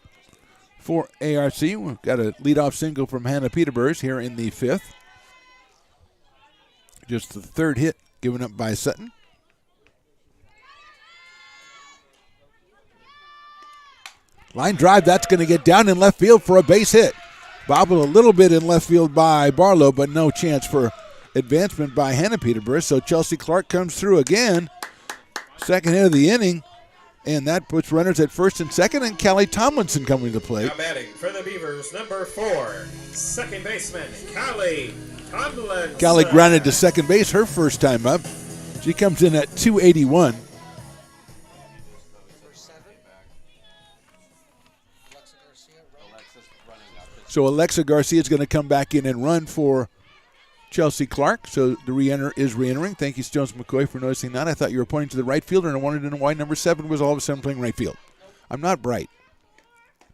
for ARC. We've got a leadoff single from Hannah Peterborough here in the 5th. Just the 3rd hit given up by Sutton. Line drive, that's going to get down in left field for a base hit. Bobbled a little bit in left field by Barlow, but no chance for advancement by Hannah Peterborough. So Chelsea Clark comes through again. 2nd hit of the inning. And that puts runners at 1st and 2nd, and Callie Tomlinson coming to the plate. Now batting for the Beavers, number 4, second baseman, Callie Tomlinson. Callie grounded to second base her first time up. She comes in at 281. So Alexa Garcia is going to come back in and run for Chelsea Clark. So the re-enter is re-entering. Thank you, Jones McCoy, for noticing that. I thought you were pointing to the right fielder, and I wanted to know why number 7 was all of a sudden playing right field. I'm not bright.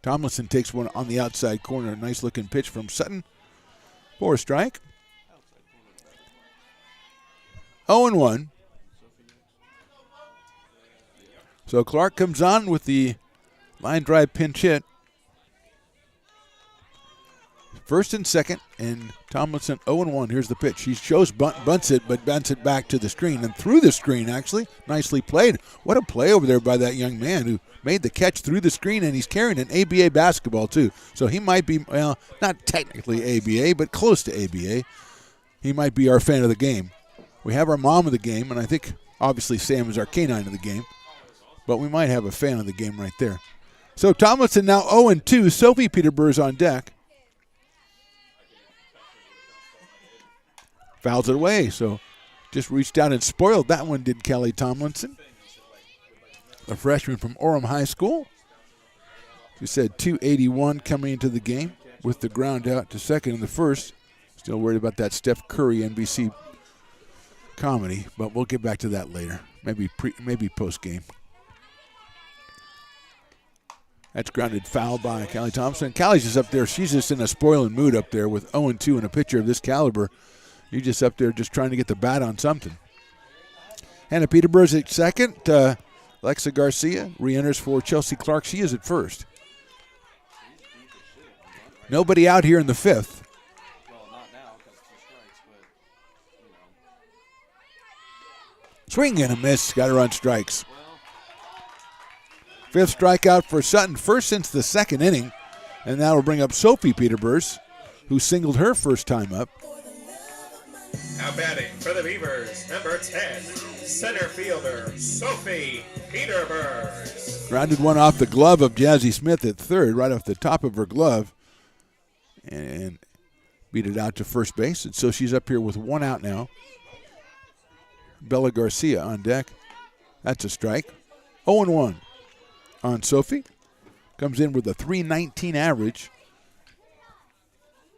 Tomlinson takes one on the outside corner. A nice-looking pitch from Sutton for a strike. 0-1. So Clark comes on with the line drive pinch hit. 1st and 2nd, and Tomlinson 0-1. Here's the pitch. He shows bunts it, but bunts it back to the screen and through the screen, actually. Nicely played. What a play over there by that young man who made the catch through the screen, and he's carrying an ABA basketball, too. So he might be, well, not technically ABA, but close to ABA. He might be our fan of the game. We have our mom of the game, and I think, obviously, Sam is our canine of the game. But we might have a fan of the game right there. So Tomlinson now 0-2. Sophie Peterborough's on deck. Fouls it away, so just reached out and spoiled that one, did Callie Tomlinson, a freshman from Orem High School. She said 281 coming into the game with the ground out to second in the first. Still worried about that Steph Curry NBC comedy, but we'll get back to that later, maybe post-game. That's grounded foul by Callie Thompson. Callie's just up there. She's just in a spoiling mood up there with 0-2 and a pitcher of this caliber. You're just up there just trying to get the bat on something. Hannah Peterborough's at second. Alexa Garcia re-enters for Chelsea Clark. She is at first. Nobody out here in the 5th. Swing and a miss. Got her on strikes. Fifth strikeout for Sutton, first since the second inning. And that will bring up Sophie Peterburs, who singled her first time up. Now batting for the Beavers, number 10, center fielder Sophie Peterburs. Grounded one off the glove of Jazzy Smith at third, right off the top of her glove. And beat it out to first base. And so she's up here with one out now. Bella Garcia on deck. That's a strike. 0-1 on Sophie. Comes in with a .319 average.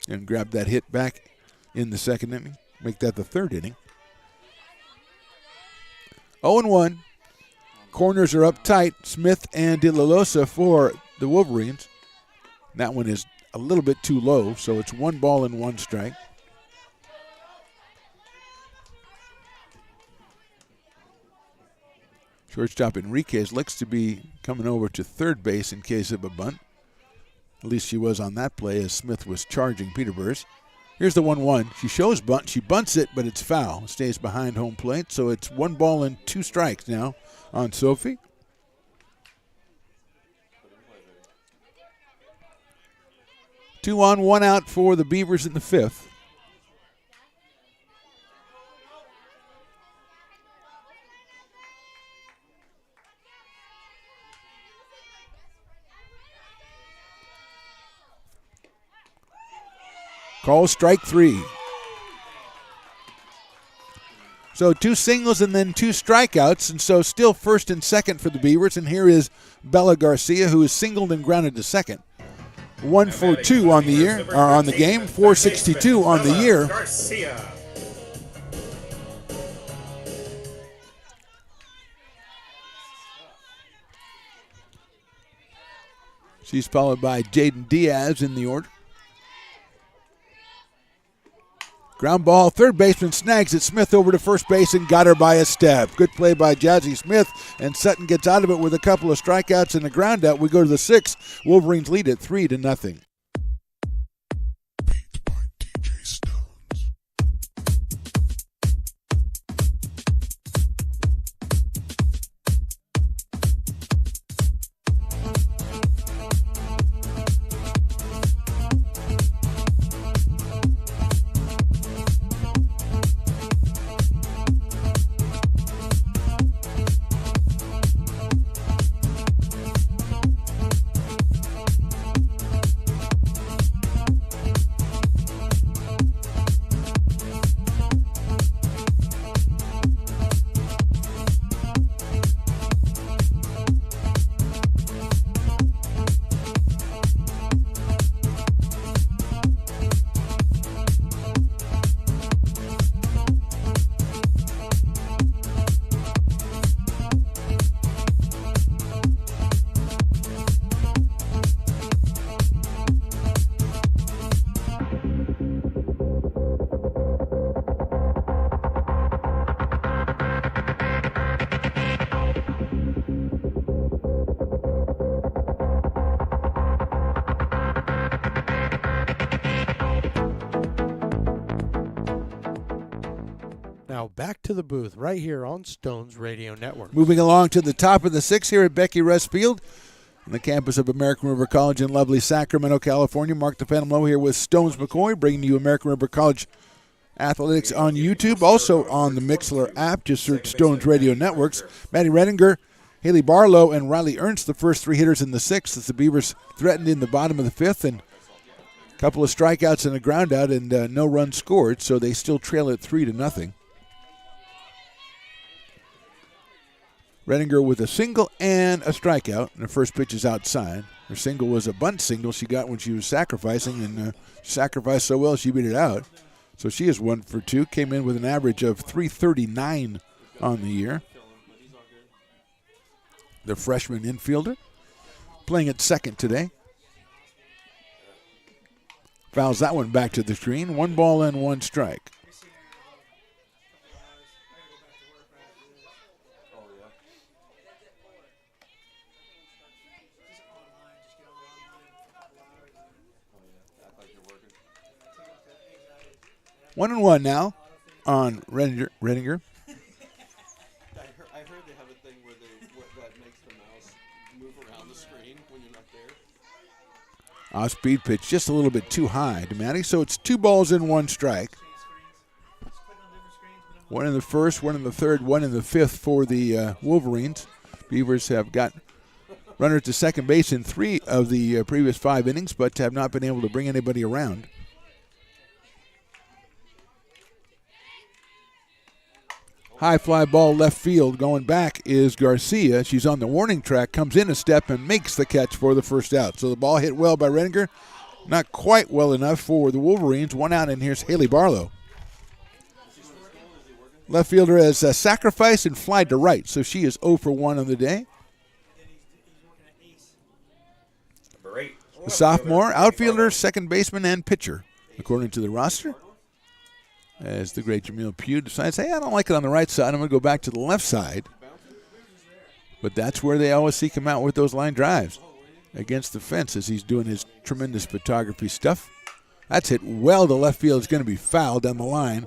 And grabbed that hit back in the second inning. Make that the third inning. 0-1. Corners are up tight. Smith and De La Losa for the Wolverines. That one is a little bit too low, so it's 1 ball and 1 strike. Shortstop Enriquez looks to be coming over to third base in case of a bunt. At least she was on that play as Smith was charging Peterburs. Here's the 1-1. She shows bunt. She bunts it, but it's foul. It stays behind home plate, so it's 1 ball and 2 strikes now on Sophie. Two on, 1 out for the Beavers in the fifth. Call strike 3. So 2 singles and then 2 strikeouts, and so still first and second for the Beavers. And here is Bella Garcia, who is singled and grounded to second. 1 for 2 on the year, or on the game. 462 on the year. Garcia. She's followed by Jaden Diaz in the order. Ground ball, third baseman snags it. Smith over to first base and got her by a step. Good play by Jazzy Smith, and Sutton gets out of it with a couple of strikeouts and a ground out. We go to the 6th. Wolverines lead it 3-0. Now back to the booth right here on Stones Radio Network. Moving along to the top of the 6th here at Becky Rusk Field on the campus of American River College in lovely Sacramento, California. Mark the Phantom Low here with Stones McCoy, bringing you American River College athletics on YouTube, also on the Mixlr app. Just search Stones Radio Networks. Maddie Redinger, Haley Barlow, and Riley Ernst, the first 3 hitters in the 6th, as the Beavers threatened in the bottom of the 5th, and a couple of strikeouts and a ground out, and no runs scored, so they still trail it 3-0. Redinger with a single and a strikeout, and the first pitch is outside. Her single was a bunt single she got when she was sacrificing, and sacrificed so well she beat it out. So she is 1 for 2, came in with an average of .339 on the year. The freshman infielder playing at second today. Fouls that one back to the screen. 1 ball and 1 strike. One and one now on Redinger. I heard they have a thing where that makes the mouse Move around the screen when you're not there. Off-speed pitch just a little bit too high to Maddie. So it's 2 balls and 1 strike. 1 in the first, 1 in the third, 1 in the fifth for the Wolverines. Beavers have got runners to second base in 3 of the previous 5 innings, but have not been able to bring anybody around. High fly ball left field. Going back is Garcia. She's on the warning track, comes in a step and makes the catch for the first out. So the ball hit well by Redinger. Not quite well enough for the Wolverines. 1 out, and here's Haley Barlow. Left fielder has sacrificed and flied to right, so she is 0 for 1 on the day. Number 8. The sophomore, outfielder, second baseman, and pitcher, according to the roster. As the great Jamil Pugh decides, hey, I don't like it on the right side. I'm going to go back to the left side. But that's where they always seek him out with those line drives against the fence as he's doing his tremendous photography stuff. That's hit well to left field. It's going to be fouled down the line.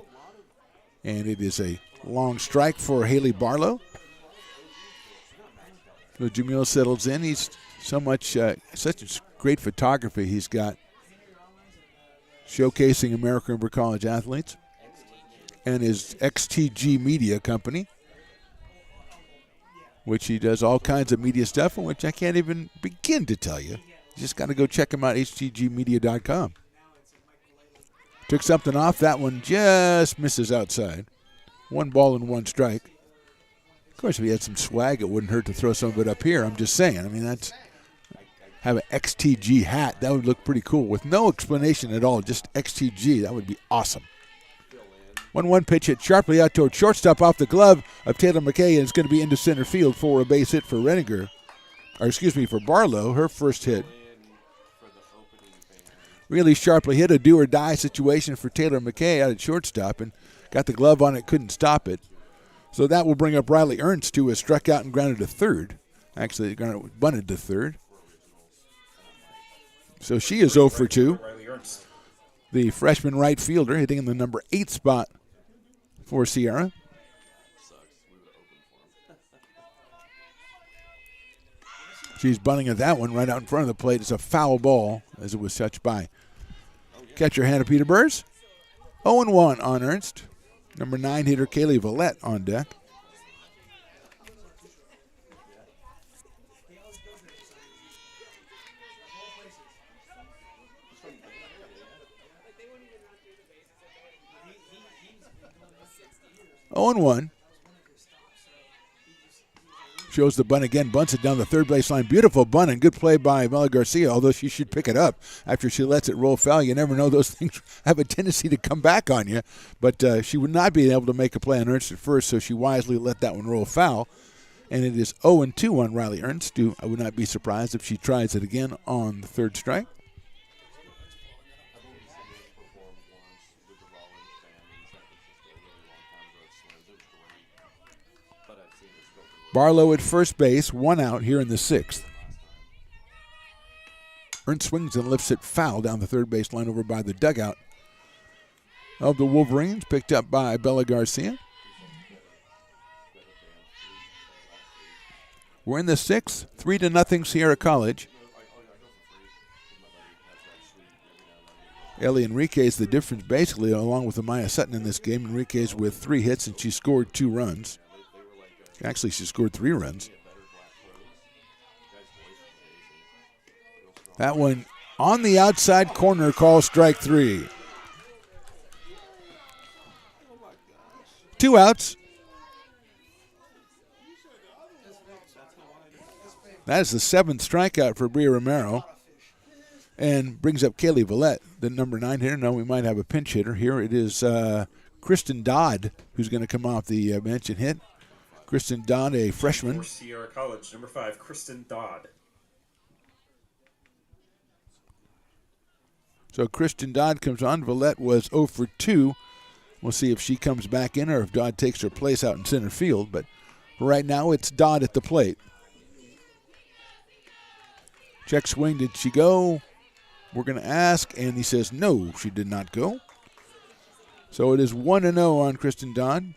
And it is a long strike for Haley Barlow. So Jamil settles in. He's such great photography he's got, showcasing American River College athletes, and his XTG Media Company, which he does all kinds of media stuff, in which I can't even begin to tell you. You just got to go check him out, htgmedia.com. Took something off. That one just misses outside. 1 ball and 1 strike. Of course, if he had some swag, it wouldn't hurt to throw some of it up here. I'm just saying. I mean, have an XTG hat. That would look pretty cool with no explanation at all. Just XTG. That would be awesome. 1-1 pitch hit sharply out toward shortstop off the glove of Taylor McKay, and it's going to be into center field for a base hit for for Barlow, her first hit. Really sharply hit, a do-or-die situation for Taylor McKay out at shortstop, and got the glove on it, couldn't stop it. So that will bring up Riley Ernst, who has struck out and grounded to third. Actually, bunted to third. So she is 0 for 2. The freshman right fielder hitting in the number 8 spot for Sierra. She's bunting at that one right out in front of the plate. It's a foul ball as it was touched by catcher Hannah Peter Burrs. 0-1 on Ernst. Number 9 hitter Kaylee Vallette on deck. Oh and 1. Shows the bunt again, bunts it down the third base line. Beautiful bunt and good play by Mela Garcia, although she should pick it up after she lets it roll foul. You never know, those things have a tendency to come back on you. But she would not be able to make a play on Ernst at first, so she wisely let that one roll foul. And it is 0-2 on Riley Ernst. I would not be surprised if she tries it again on the third strike. Barlow at first base, 1 out here in the 6th. Ernst swings and lifts it foul down the third base line over by the dugout of the Wolverines, picked up by Bella Garcia. We're in the 6th, 3-0 Sierra College. Ellie Enriquez the difference basically, along with Amaya Sutton in this game. Enriquez with 3 hits, and she scored 2 runs. Actually, she scored 3 runs. That one on the outside corner, call strike 3. 2 outs. That is the 7th strikeout for Bria Romero. And brings up Kaylee Vallette, the number 9 hitter. Now we might have a pinch hitter here. It is Kristen Dodd who's going to come off the bench and hit. Kristen Dodd, a freshman. For Sierra College, number 5, Kristen Dodd. So Kristen Dodd comes on. Vallette was 0 for 2. We'll see if she comes back in or if Dodd takes her place out in center field. But for right now, it's Dodd at the plate. Check swing, did she go? We're going to ask, and he says no, she did not go. So it is 1-0 on Kristen Dodd.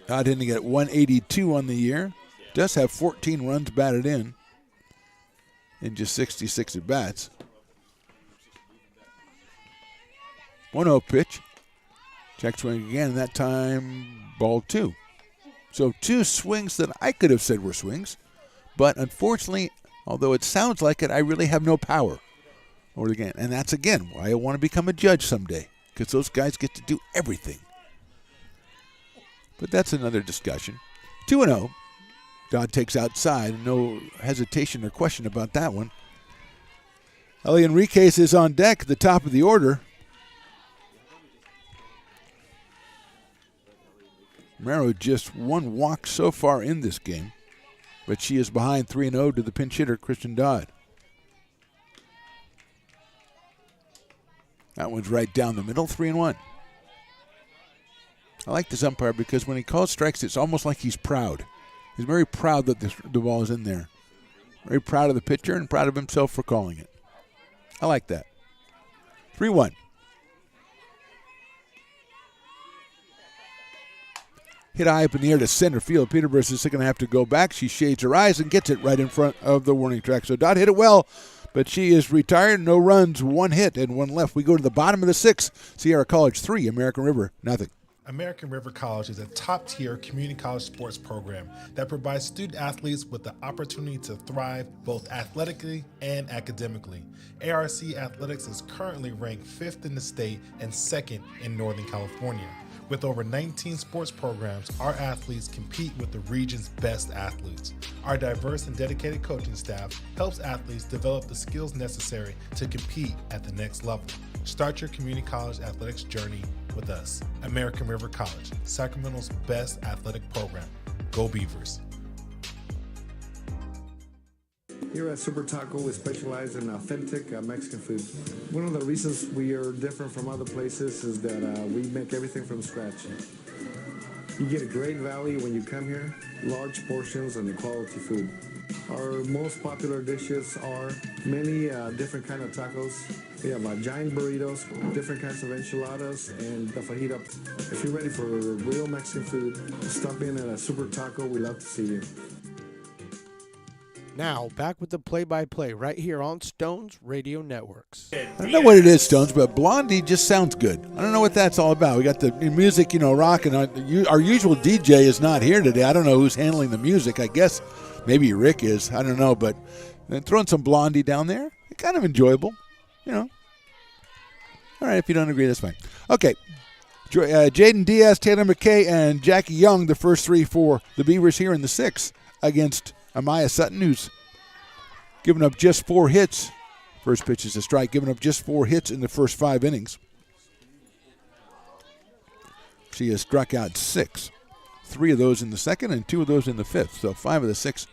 Dodd hitting at 182 on the year. Does have 14 runs batted in just 66 at bats. 1-0 pitch. Check swing again, and that time ball 2. So 2 swings that I could have said were swings, but unfortunately, although it sounds like it, I really have no power over the game. And that's, again, why I want to become a judge someday, because those guys get to do everything. But that's another discussion. 2-0. Dodd takes outside. No hesitation or question about that one. Ellie Enriquez is on deck at the top of the order. Romero just 1 walk so far in this game, but she is behind 3-0 to the pinch hitter, Kristen Dodd. That one's right down the middle, 3-1. I like this umpire because when he calls strikes, it's almost like he's proud. He's very proud that the ball is in there. Very proud of the pitcher and proud of himself for calling it. I like that. 3-1. Hit high up in the air to center field. Peterborough is going to have to go back. She shades her eyes and gets it right in front of the warning track. So Dodd hit it well, but she is retired. No runs, 1 hit and 1 left. We go to the bottom of the 6th. Sierra College 3, American River nothing. American River College is a top-tier community college sports program that provides student-athletes with the opportunity to thrive both athletically and academically. ARC Athletics is currently ranked 5th in the state and 2nd in Northern California. With over 19 sports programs, our athletes compete with the region's best athletes. Our diverse and dedicated coaching staff helps athletes develop the skills necessary to compete at the next level. Start your community college athletics journey with us. American River College, Sacramento's best athletic program. Go Beavers. Here at Super Taco, we specialize in authentic Mexican food. One of the reasons we are different from other places is that we make everything from scratch. You get a great value when you come here, large portions and quality food. Our most popular dishes are many different kind of tacos. We have giant burritos, different kinds of enchiladas, and the fajita. If you're ready for real Mexican food, stop in at a Super Taco. We'd love to see you. Now, back with the play-by-play right here on Stones Radio Networks. I don't know what it is, Stones, but Blondie just sounds good. I don't know what that's all about. We got the music, rocking. Our usual DJ is not here today. I don't know who's handling the music. I guess maybe Rick is. I don't know, but throwing some Blondie down there, kind of enjoyable, All right, if you don't agree, that's fine. Okay. Jaden Diaz, Taylor McKay, and Jackie Young, the first 3 for the Beavers here in the 6th against Amaya Sutton, who's given up just 4 hits. First pitch is a strike, given up just 4 hits in the first 5 innings. She has struck out 6. 3 of those in the 2nd and 2 of those in the 5th. So 5 of the 6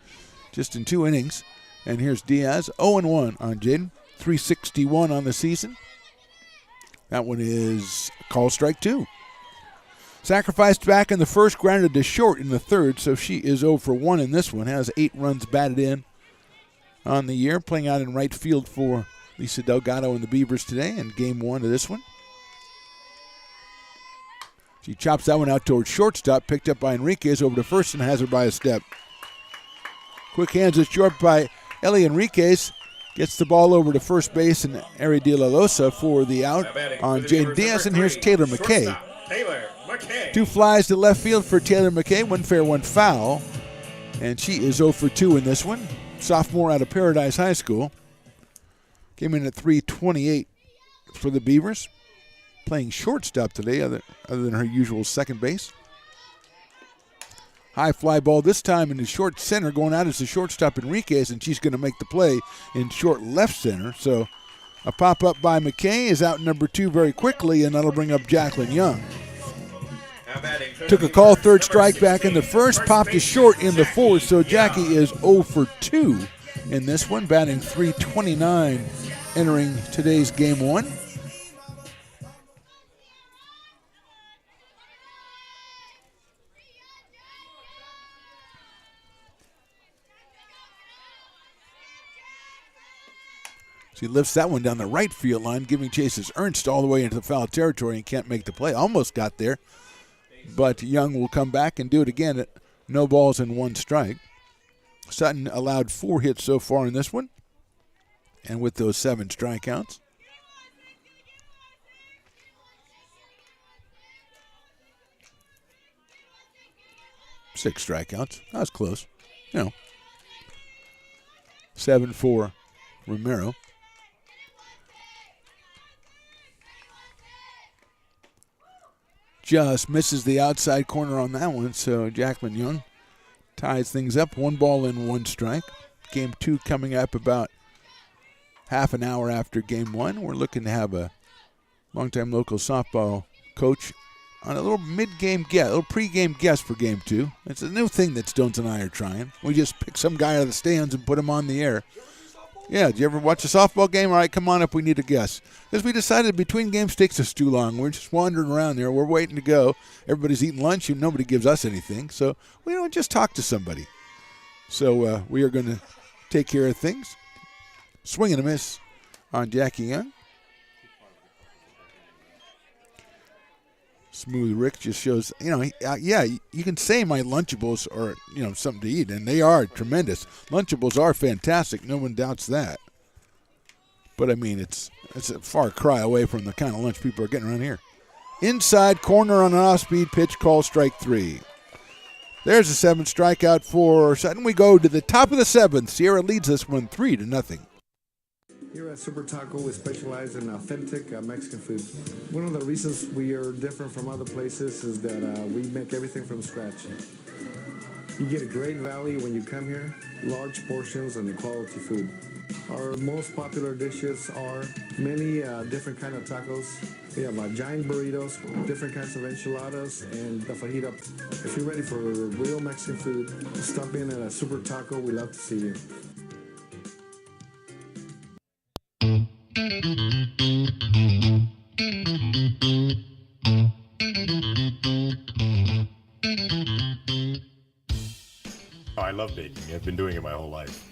just in 2 innings. And here's Diaz, 0-1 on Jaden. 361 on the season. That one is call strike 2. Sacrificed back in the first, grounded to short in the 3rd, so she is 0 for 1 in this one. Has 8 runs batted in on the year, playing out in right field for Lisa Delgado and the Beavers today in game 1 of this one. She chops that one out towards shortstop, picked up by Enriquez over to first and has her by a step. Quick hands it short by Ellie Enriquez. Gets the ball over to first base and Ari De La Losa for the out on Jaden Diaz, and here's Taylor McKay. Taylor McKay. 2 flies to left field for Taylor McKay, 1 fair, 1 foul. And she is 0 for 2 in this one. Sophomore out of Paradise High School. Came in at 328 for the Beavers. Playing shortstop today, other than her usual second base. High fly ball this time into short center. Going out is the shortstop Enriquez, and she's going to make the play in short left center. So a pop-up by McKay is out number 2 very quickly, and that'll bring up Jacqueline Young. Took a call, 3rd strike back in the 1st, popped to short in the 4th, so Jackie is 0 for 2 in this one, batting .329 entering today's game 1. She lifts that one down the right field line, giving chase as Ernst all the way into the foul territory and can't make the play. Almost got there. But Young will come back and do it again at no balls and 1 strike. Sutton allowed 4 hits so far in this one, and with those 7 strikeouts. Six strikeouts. That was close. 7 for Romero. Just misses the outside corner on that one, so Jackman Young ties things up. 1 ball and 1 strike. Game 2 coming up about half an hour after Game 1. We're looking to have a longtime local softball coach on a little mid-game guest, a little pre-game guest for Game 2. It's a new thing that Stones and I are trying. We just pick some guy out of the stands and put him on the air. Yeah, did you ever watch a softball game? All right, come on up, we need a guest. Because we decided between games takes us too long. We're just wandering around there. We're waiting to go. Everybody's eating lunch and nobody gives us anything. So we don't just talk to somebody. So we are going to take care of things. Swing and a miss on Jackie Young. Smooth Rick just shows, yeah, you can say my Lunchables are, something to eat, and they are tremendous. Lunchables are fantastic. No one doubts that. But, I mean, it's a far cry away from the kind of lunch people are getting around here. Inside corner on an off-speed pitch, call strike 3. There's a 7th strikeout for Sutton. We go to the top of the 7th. Sierra leads this one 3-0. Here at Super Taco, we specialize in authentic Mexican food. One of the reasons we are different from other places is that we make everything from scratch. You get a great value when you come here, large portions and quality food. Our most popular dishes are many different kind of tacos. We have giant burritos, different kinds of enchiladas, and the fajita. If you're ready for real Mexican food, stop in at a Super Taco. We love to see you. I love baking. I've been doing it my whole life.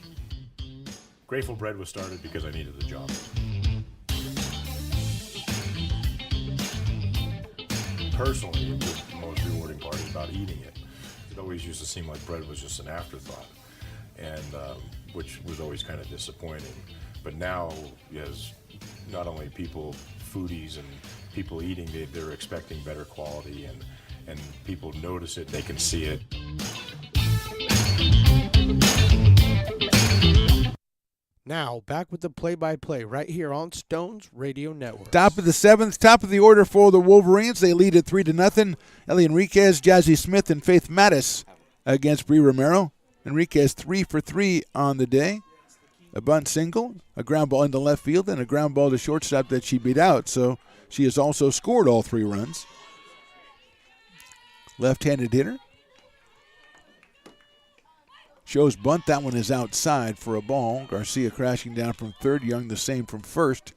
Grateful Bread was started because I needed the job. Personally, the most rewarding part is about eating it. It always used to seem like bread was just an afterthought, and which was always kind of disappointing. But now, as not only people, foodies and people eating, they're expecting better quality, and people notice it, they can see it. Now, back with the play-by-play right here on Stones Radio Network. Top of the 7th, top of the order for the Wolverines. They lead at 3-0. Ellie Enriquez, Jazzy Smith, and Faith Mattis against Bree Romero. Enriquez 3 for 3 on the day. A bunt single, a ground ball into left field, and a ground ball to shortstop that she beat out. So she has also scored all 3 runs. Left-handed hitter. Shows bunt. That one is outside for a ball. Garcia crashing down from third. Young the same from first.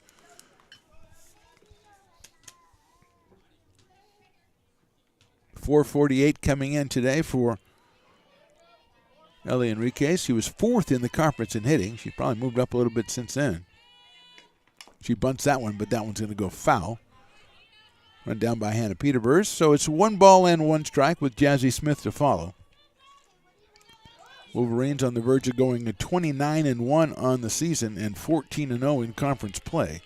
.448 coming in today for Ellie Enriquez. She was 4th in the conference in hitting. She's probably moved up a little bit since then. She bunts that one, but that one's going to go foul. Run down by Hannah Peterburs. So it's 1 ball and 1 strike with Jazzy Smith to follow. Wolverines on the verge of going to 29-1 on the season and 14-0 in conference play.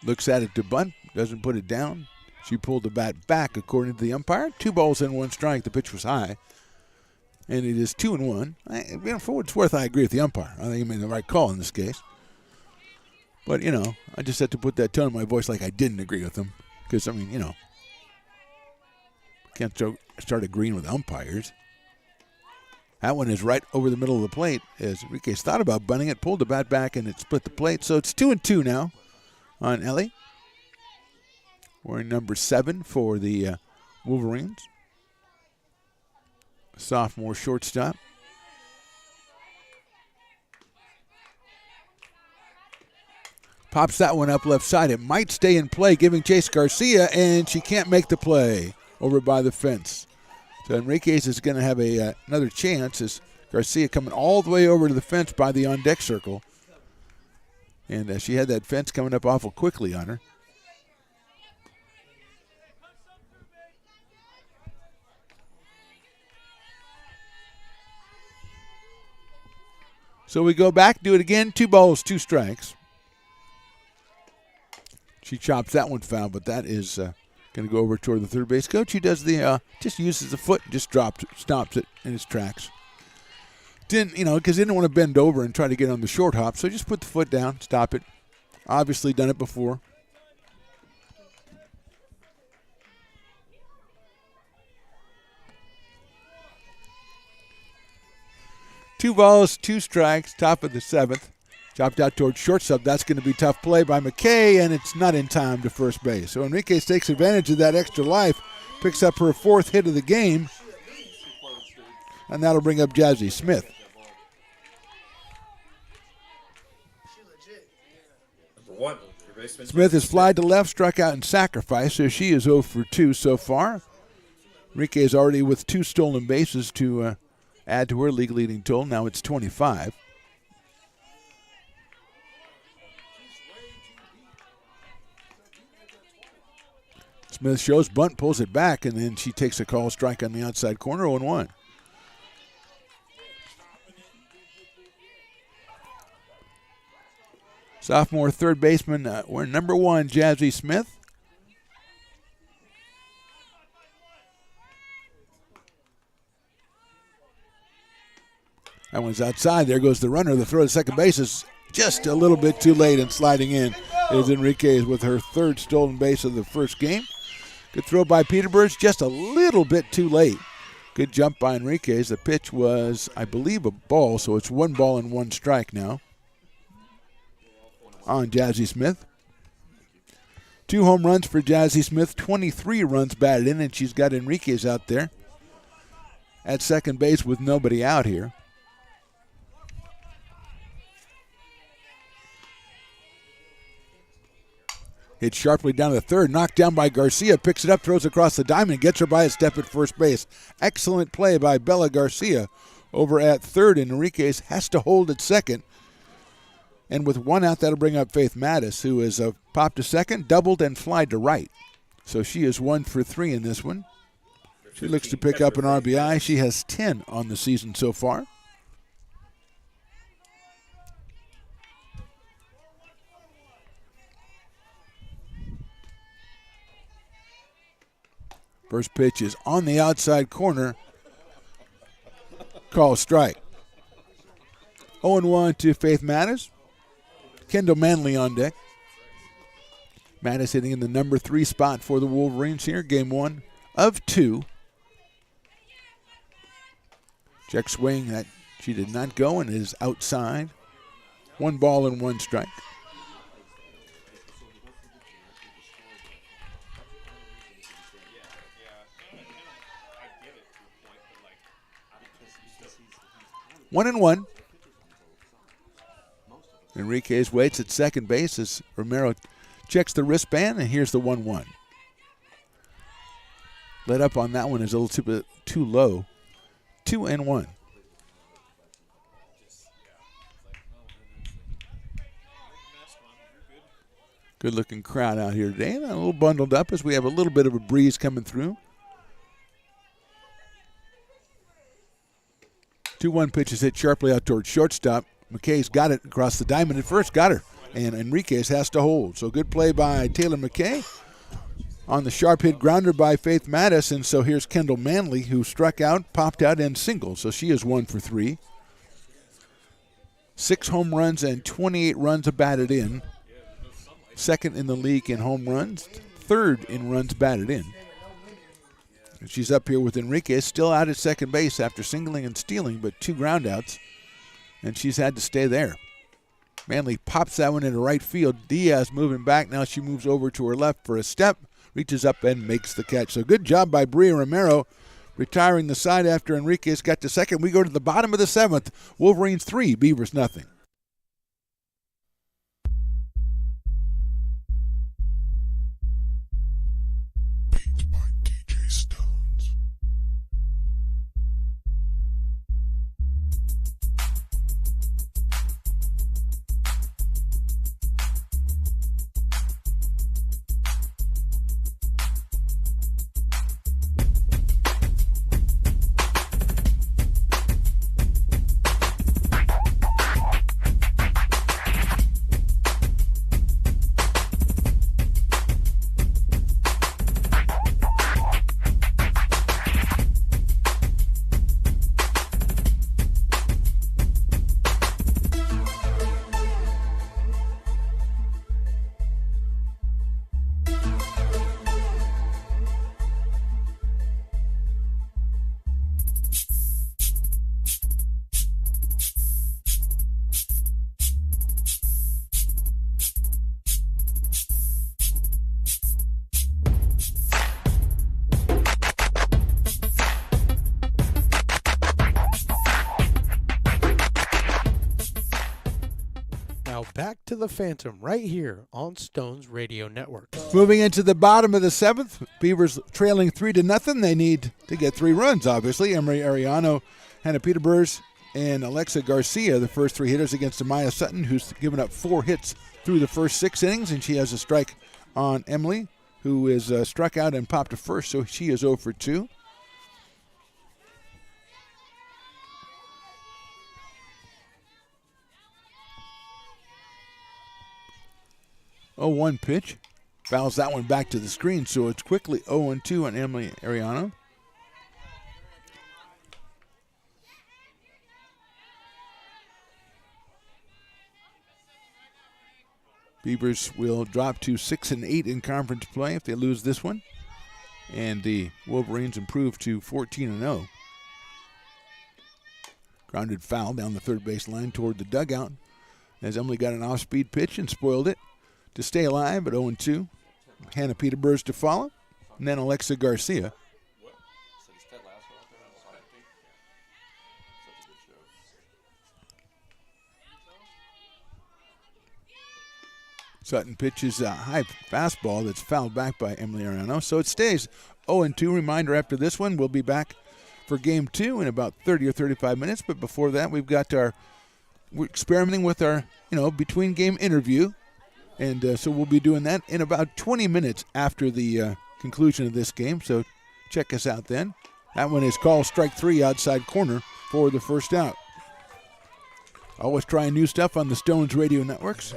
Looks at it to bunt, doesn't put it down. She pulled the bat back according to the umpire. 2 balls and 1 strike. The pitch was high. And it is 2-1. For what it's worth, I agree with the umpire. I think he made the right call in this case. But, I just had to put that tone in my voice like I didn't agree with him. Because, can't start agreeing with umpires. That one is right over the middle of the plate. As Enriquez thought about bunting it, pulled the bat back, and it split the plate. So it's 2-2 now on Ellie. Wearing number 7 for the Wolverines. Sophomore shortstop. Pops that one up left side. It might stay in play, giving chase Garcia, and she can't make the play over by the fence. So Enriquez is going to have another chance as Garcia coming all the way over to the fence by the on-deck circle. And she had that fence coming up awful quickly on her. So we go back, do it again. 2 balls, 2 strikes. She chops that one foul, but that is going to go over toward the third base coach. He does the just uses the foot and just stops it in its tracks. Didn't because he didn't want to bend over and try to get on the short hop, so just put the foot down, stop it. Obviously done it before. Two balls, 2 strikes, top of the 7th. Chopped out towards shortstop. That's going to be tough play by McKay, and it's not in time to first base. So Enriquez takes advantage of that extra life, picks up her 4th hit of the game, and that'll bring up Jazzy Smith. Number 1, your baseman. Smith is flied to left, struck out in sacrifice, so she is 0 for 2 so far. Enriquez already with 2 stolen bases to add to her league-leading total. Now it's 25. Smith shows bunt, pulls it back, and then she takes a call strike on the outside corner, 0-1. Sophomore third baseman, we're number 1, Jazzy Smith. That one's outside. There goes the runner. The throw to second base is just a little bit too late, and sliding in is Enriquez with her 3rd stolen base of the first game. Good throw by Peterbridge, just a little bit too late. Good jump by Enriquez. The pitch was, I believe, a ball, so it's 1 ball and 1 strike now on Jazzy Smith. 2 home runs for Jazzy Smith, 23 runs batted in, and she's got Enriquez out there at second base with nobody out here. Hit sharply down to the third, knocked down by Garcia, picks it up, throws across the diamond, gets her by a step at first base. Excellent play by Bella Garcia over at third, and Enriquez has to hold at second. And with 1 out, that'll bring up Faith Mattis, who is popped to second, doubled, and flied to right. So she is 1 for 3 in this one. She looks to pick up an RBI. She has 10 on the season so far. First pitch is on the outside corner. Call strike. 0-1 to Faith Mattis. Kendall Manley on deck. Mattis hitting in the number 3 spot for the Wolverines here. Game 1 of 2. Check swing that she did not go and is outside. 1 ball and 1 strike. One and 1. Enriquez waits at second base as Romero checks the wristband, and here's the 1-1. Let up on that one is a little too low. 2-1. Good looking crowd out here today. And a little bundled up as we have a little bit of a breeze coming through. 2-1 pitch is hit sharply out towards shortstop. McKay's got it across the diamond at first, got her. And Enriquez has to hold. So good play by Taylor McKay on the sharp hit grounder by Faith Mattis. And so here's Kendall Manley, who struck out, popped out, and singled. So she is 1 for 3. 6 home runs and 28 runs batted in. Second in the league in home runs, 3rd in runs batted in. And she's up here with Enriquez, still out at second base after singling and stealing, but 2 groundouts, and she's had to stay there. Manley pops that one into right field. Diaz moving back. Now she moves over to her left for a step, reaches up and makes the catch. So good job by Bria Romero, retiring the side after Enriquez got to second. We go to the bottom of the 7th. Wolverines 3, Beavers nothing. to the Phantom right here on Stones Radio Network. Moving into the bottom of the seventh, Beavers trailing 3-0. They need to get 3 runs, obviously. Emery Ariano, Hannah Peterburs, and Alexa Garcia, the first 3 hitters against Amaya Sutton, who's given up 4 hits through the first 6 innings, and she has a strike on Emily, who is struck out and popped to first, so she is 0 for 2. Oh, 1 pitch. Fouls that one back to the screen, so it's quickly 0-2 on Emily Ariano. Beavers will drop to 6-8 in conference play if they lose this one. And the Wolverines improve to 14-0. Grounded foul down the third base line toward the dugout as Emily got an off-speed pitch and spoiled it to stay alive at 0-2. Hannah Peterburs to follow, and then Alexa Garcia. Sutton pitches a high fastball that's fouled back by Emily Ariano. So it stays 0-2. Reminder, after this one, we'll be back for game 2 in about 30 or 35 minutes. But before that, we're experimenting with our, between game interview. And so we'll be doing that in about 20 minutes after the conclusion of this game. So check us out then. That one is called strike 3 outside corner for the first out. Always trying new stuff on the Stones Radio Networks.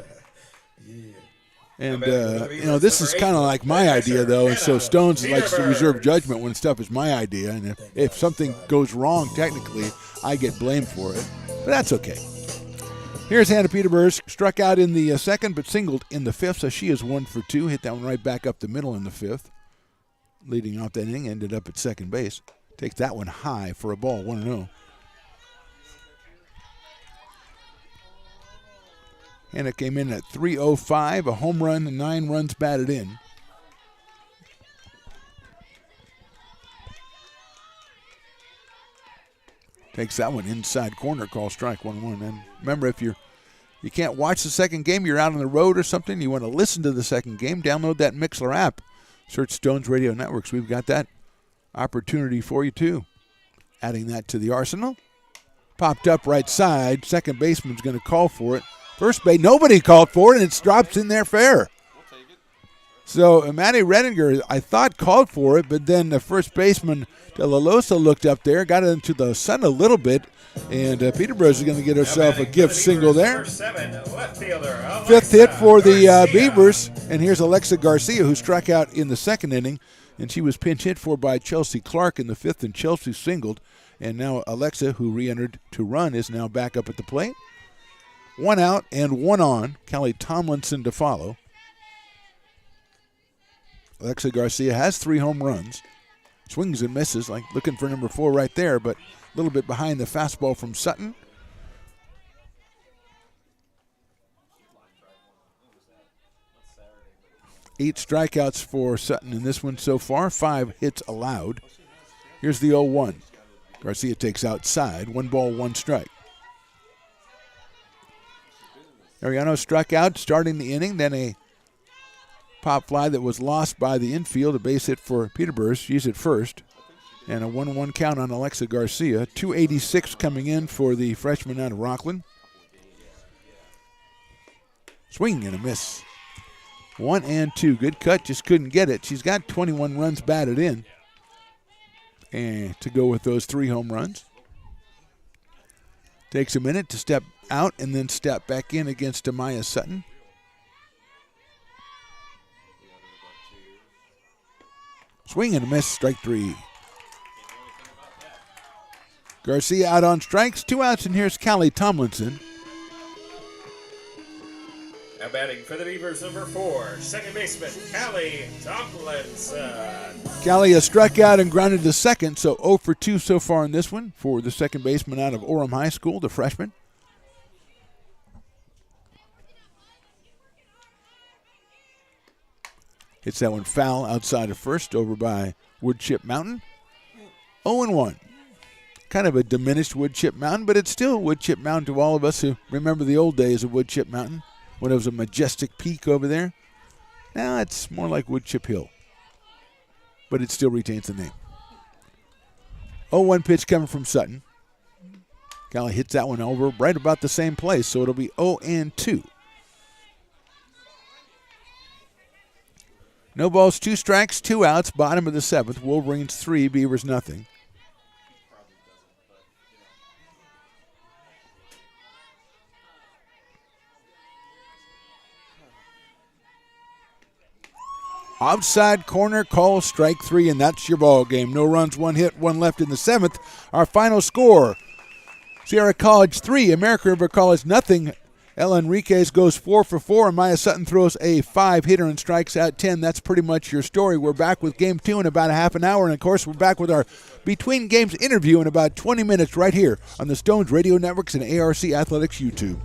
And, this is kind of like my idea, though, and so Stones likes to reserve judgment when stuff is my idea, and if something goes wrong technically, I get blamed for it, but that's okay. Here's Hannah Peterburs, struck out in the second, but singled in the fifth, so she is 1 for 2, hit that one right back up the middle in the fifth. Leading off that inning, ended up at second base. Takes that one high for a ball, 1-0. Hannah came in at .305, a home run, and 9 runs batted in. Takes that one inside corner, call strike 1-1. And remember, if you can't watch the second game, you're out on the road or something, you want to listen to the second game, download that Mixler app. Search Stones Radio Networks. We've got that opportunity for you, too. Adding that to the arsenal. Popped up right side. Second baseman's going to call for it. First base, nobody called for it, and it drops in there fair. So Maddie Redinger, I thought, called for it, but then the first baseman, De La Losa, looked up there, got it into the sun a little bit, and Peterborough is going to get herself a gift single there. Fifth hit for the Beavers, and here's Alexa Garcia, who struck out in the second inning, and she was pinch hit for by Chelsea Clark in the fifth, and Chelsea singled. And now Alexa, who re-entered to run, is now back up at the plate. 1 out and 1 on. Kelly Tomlinson to follow. Alexa Garcia has 3 home runs. Swings and misses, like looking for number 4 right there, but a little bit behind the fastball from Sutton. Eight strikeouts for Sutton in this one so far. 5 hits allowed. Here's the 0-1. Garcia takes outside. 1 ball, 1 strike. Ariano struck out starting the inning, then a pop fly that was lost by the infield, a base hit for Peterborough. She's at first. And a 1-1 count on Alexa Garcia. 286 coming in for the freshman out of Rockland. Swing and a miss. 1 and 2. Good cut, just couldn't get it. She's got 21 runs batted in. And to go with those 3 home runs. Takes a minute to step out and then step back in against Amaya Sutton. Swing and a miss, strike 3. Garcia out on strikes, 2 outs, and here's Callie Tomlinson. Now batting for the Beavers, number 4, second baseman, Callie Tomlinson. Callie has struck out and grounded to second, so 0 for 2 so far in this one for the second baseman out of Orem High School, the freshman. Hits that one foul outside of first over by Woodchip Mountain. 0-1. Kind of a diminished Woodchip Mountain, but it's still Woodchip Mountain to all of us who remember the old days of Woodchip Mountain. when it was a majestic peak over there. Now it's more like Woodchip Hill, but it still retains the name. 0-1 pitch coming from Sutton. Cali hits that one over right about the same place, so it'll be 0-2. No balls, 2 strikes, 2 outs, bottom of the 7th. Wolverines 3, Beavers nothing. Outside corner call, strike 3, and that's your ball game. No runs, 1 hit, 1 left in the 7th. Our final score, Sierra College 3, American River College nothing. El Enriquez goes 4 for 4, and Maya Sutton throws a 5-hitter and strikes out 10. That's pretty much your story. We're back with Game 2 in about a half an hour, and, of course, we're back with our Between Games interview in about 20 minutes right here on the Stones Radio Networks and ARC Athletics YouTube.